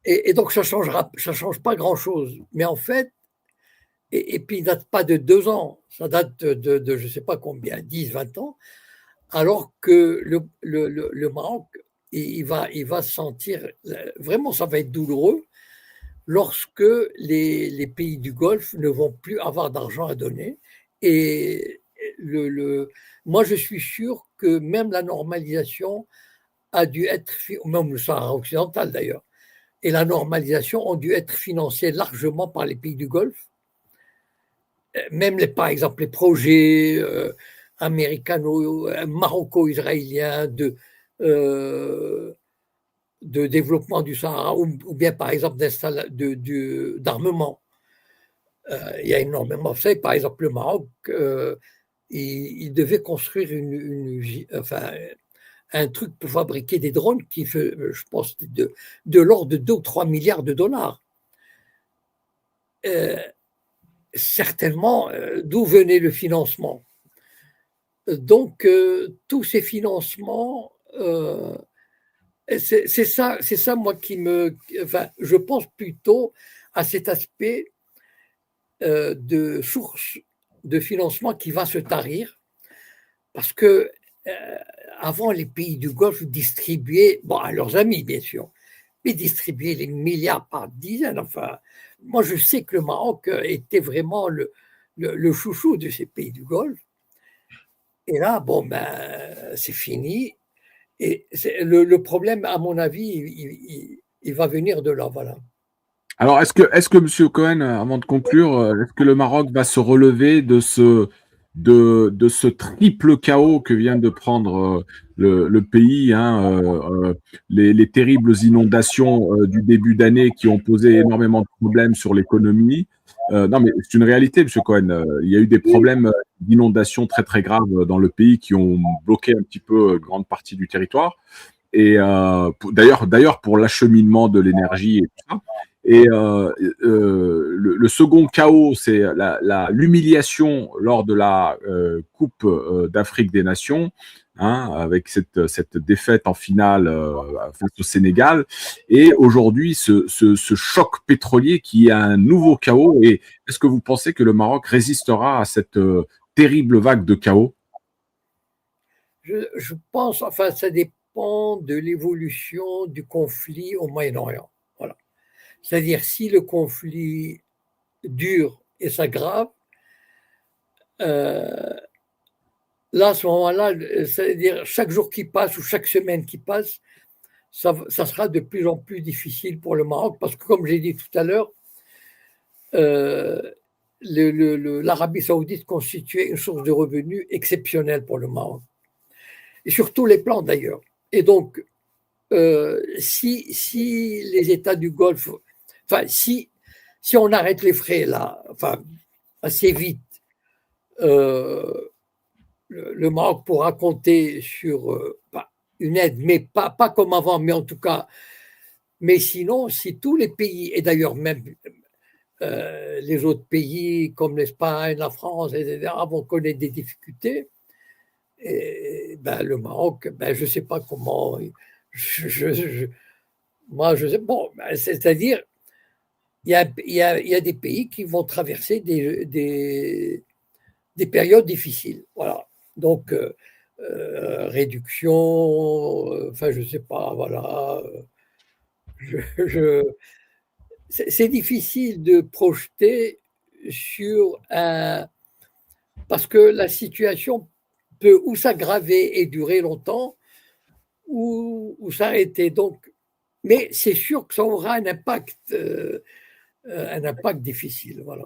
Et donc, ça change pas grand-chose. Mais en fait, et puis, il date pas de 2 ans, ça date de je sais pas combien, 10, 20 ans, alors que le Maroc, il va se sentir, vraiment, ça va être douloureux lorsque les pays du Golfe ne vont plus avoir d'argent à donner. Et moi, je suis sûr que même la normalisation a dû être, même le Sahara occidental d'ailleurs, et la normalisation ont dû être financées largement par les pays du Golfe. Même, par exemple, les projets maroco-israéliens de développement du Sahara, ou bien, par exemple, d'armement. Il y a énormément. Vous savez, par exemple, le Maroc, il devait construire un truc pour fabriquer des drones qui fait, je pense, de l'ordre de 2 ou 3 milliards de dollars. Certainement, d'où venait le financement. Donc, tous ces financements, c'est ça, moi, je pense plutôt à cet aspect de source de financement qui va se tarir, parce que avant, les pays du Golfe distribuaient, bon, à leurs amis, bien sûr, mais distribuaient les milliards par dizaines. Enfin, moi, je sais que le Maroc était vraiment le chouchou de ces pays du Golfe. Et là, bon, c'est fini. Et le problème, à mon avis, il va venir de là, voilà. Alors, est-ce que M. Cohen, avant de conclure, est-ce que le Maroc va se relever de ce triple chaos que vient de prendre le pays, hein, les terribles inondations du début d'année qui ont posé énormément de problèmes sur l'économie? Non, mais c'est une réalité, M. Cohen. Il y a eu des problèmes d'inondations très, très graves dans le pays qui ont bloqué un petit peu grande partie du territoire. Et d'ailleurs, pour l'acheminement de l'énergie et tout ça. Et le second chaos, c'est l'humiliation lors de la Coupe d'Afrique des Nations, hein, avec cette défaite en finale face au Sénégal. Et aujourd'hui, ce choc pétrolier qui est un nouveau chaos. Et est-ce que vous pensez que le Maroc résistera à cette terrible vague de chaos? Je pense, enfin, ça dépend de l'évolution du conflit au Moyen-Orient. Voilà. C'est-à-dire, si le conflit dure et s'aggrave, là, à ce moment-là, c'est-à-dire chaque jour qui passe ou chaque semaine qui passe, ça sera de plus en difficile pour le Maroc, parce que, comme j'ai dit tout à l'heure, l'Arabie saoudite constituait une source de revenus exceptionnelle pour le Maroc, et sur tous les plans d'ailleurs. Et donc, si les États du Golfe, enfin, si on arrête les frais là, enfin, assez vite, le Maroc pourra compter sur une aide, mais pas comme avant, mais en tout cas, mais sinon, si tous les pays, et d'ailleurs même les autres pays comme l'Espagne, la France, etc., vont connaître des difficultés, et, le Maroc, je ne sais pas comment. Moi, je sais. Bon, c'est-à-dire, il y a des pays qui vont traverser des périodes difficiles. Voilà. Donc, réduction, enfin, je ne sais pas, voilà. C'est difficile de projeter sur un. Parce que la situation peut ou s'aggraver et durer longtemps, ou s'arrêter. Donc, mais c'est sûr que ça aura un impact difficile. Voilà.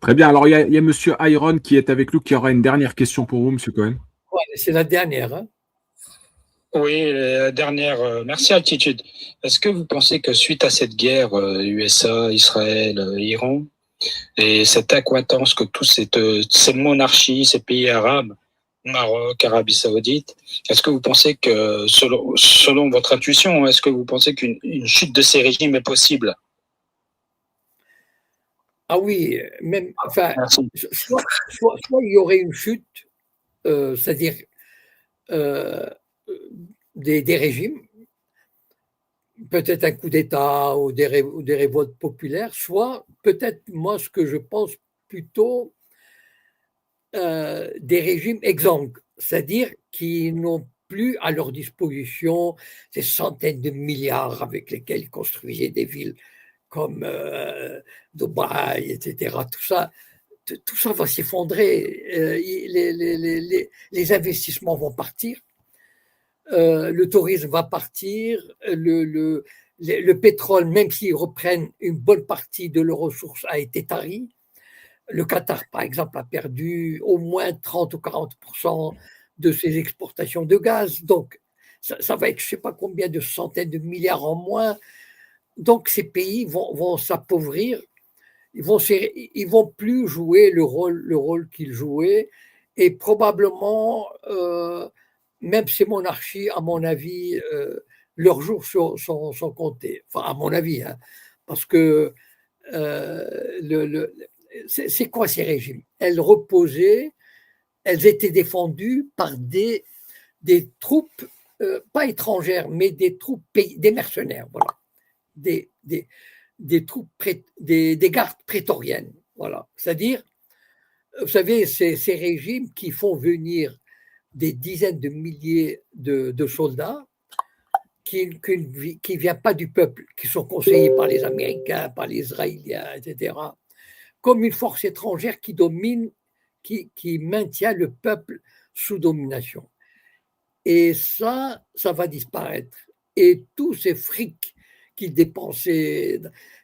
Très bien. Alors, il y a M. Iron qui est avec nous, qui aura une dernière question pour vous, M. Cohen. Ouais, c'est la dernière. Hein. Oui, la dernière. Merci Altitude. Est-ce que vous pensez que suite à cette guerre, USA, Israël, Iran, et cette accointance que tous ces monarchies, ces pays arabes, Maroc, Arabie Saoudite, est-ce que vous pensez que, selon votre intuition, est-ce que vous pensez qu'une chute de ces régimes est possible? Ah oui, même, enfin, soit il y aurait une chute, c'est-à-dire des régimes, peut-être un coup d'État ou des révoltes populaires, soit peut-être, moi, ce que je pense plutôt, des régimes exsangues, c'est-à-dire qui n'ont plus à leur disposition ces centaines de milliards avec lesquels ils construisaient des villes comme Dubaï, etc. Tout ça va s'effondrer. Les investissements vont partir. Le tourisme va partir. Le pétrole, même s'ils reprennent une bonne partie de leurs ressources, a été tari. Le Qatar, par exemple, a perdu au moins 30 ou 40% de ses exportations de gaz. Donc, ça va être je ne sais pas combien de centaines de milliards en moins. Donc, ces pays vont s'appauvrir. Ils vont plus jouer le rôle qu'ils jouaient. Et probablement, même ces monarchies, à mon avis, leurs jours sont comptés. Enfin, à mon avis, hein, parce que c'est quoi ces régimes? Elles reposaient, elles étaient défendues par des troupes, pas étrangères, mais des troupes, des mercenaires, voilà, des troupes, des gardes prétoriennes, voilà. C'est-à-dire, vous savez, ces régimes qui font venir des dizaines de milliers de soldats qui ne viennent pas du peuple, qui sont conseillés par les Américains, par les Israéliens, etc., comme une force étrangère qui domine, qui maintient le peuple sous domination. Et ça va disparaître. Et tout ce fric qu'ils dépensaient,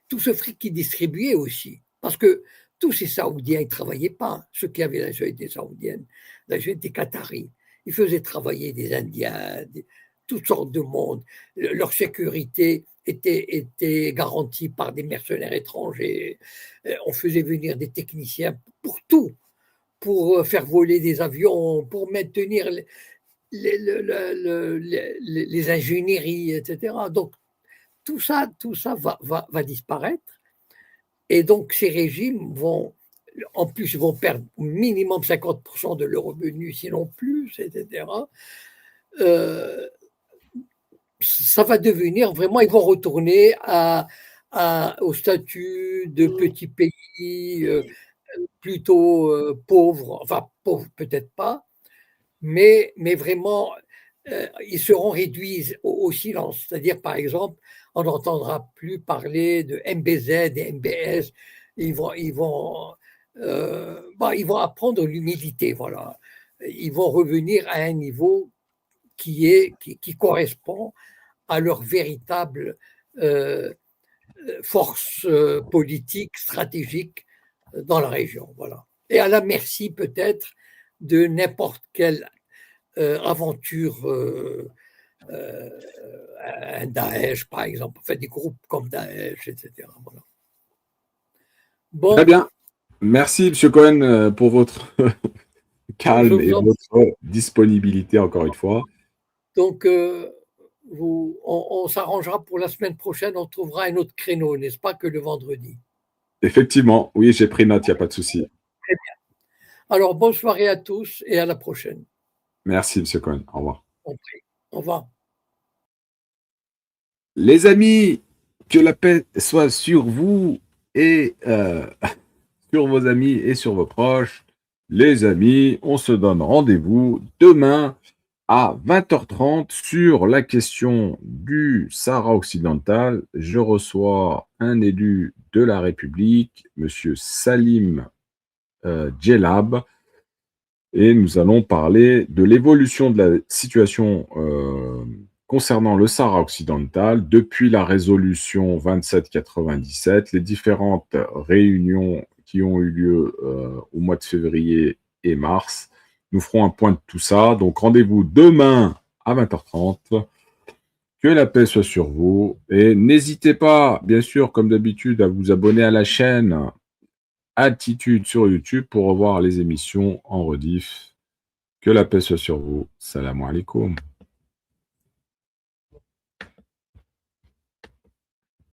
tout ce fric qu'ils distribuaient aussi, parce que tous ces Saoudiens, ils ne travaillaient pas, ceux qui avaient la nationalité saoudienne, la nationalité qatari, ils faisaient travailler des Indiens, toutes sortes de monde. Leur sécurité était garantie par des mercenaires étrangers. On faisait venir des techniciens pour tout, pour faire voler des avions, pour maintenir les ingénieries, etc. Donc, tout ça va disparaître. Et donc, ces régimes en plus, vont perdre au minimum 50% de leurs revenus, sinon plus, etc. Ça va devenir vraiment, ils vont retourner au statut de petit pays plutôt pauvre, enfin pauvre peut-être pas, mais vraiment, ils seront réduits au silence. C'est-à-dire, par exemple, on n'entendra plus parler de MBZ et MBS. Ils vont apprendre l'humilité, voilà. Ils vont revenir à un niveau qui correspond à leur véritable force politique, stratégique dans la région, voilà. Et à la merci peut-être de n'importe quelle aventure, un Daesh par exemple, enfin des groupes comme Daesh, etc. Voilà. Bon. Très bien. Merci, M. Cohen, pour votre calme et votre disponibilité, encore une fois. Donc, on s'arrangera pour la semaine prochaine, on trouvera un autre créneau, n'est-ce pas, que le vendredi? Effectivement, oui, j'ai pris note, il n'y a pas de souci. Très bien. Alors, bonne soirée à tous et à la prochaine. Merci, M. Cohen. Au revoir. Au revoir. Les amis, que la paix soit sur vous et sur vos amis et sur vos proches. Les amis, on se donne rendez-vous demain à 20h30 sur la question du Sahara occidental. Je reçois un élu de la République, M. Salim Djellab, et nous allons parler de l'évolution de la situation concernant le Sahara occidental depuis la résolution 2797, les différentes réunions qui ont eu lieu au mois de février et mars, nous ferons un point de tout ça. Donc, rendez-vous demain à 20h30. Que la paix soit sur vous. Et n'hésitez pas, bien sûr, comme d'habitude, à vous abonner à la chaîne Attitude sur YouTube pour revoir les émissions en rediff. Que la paix soit sur vous. Salam alaikum.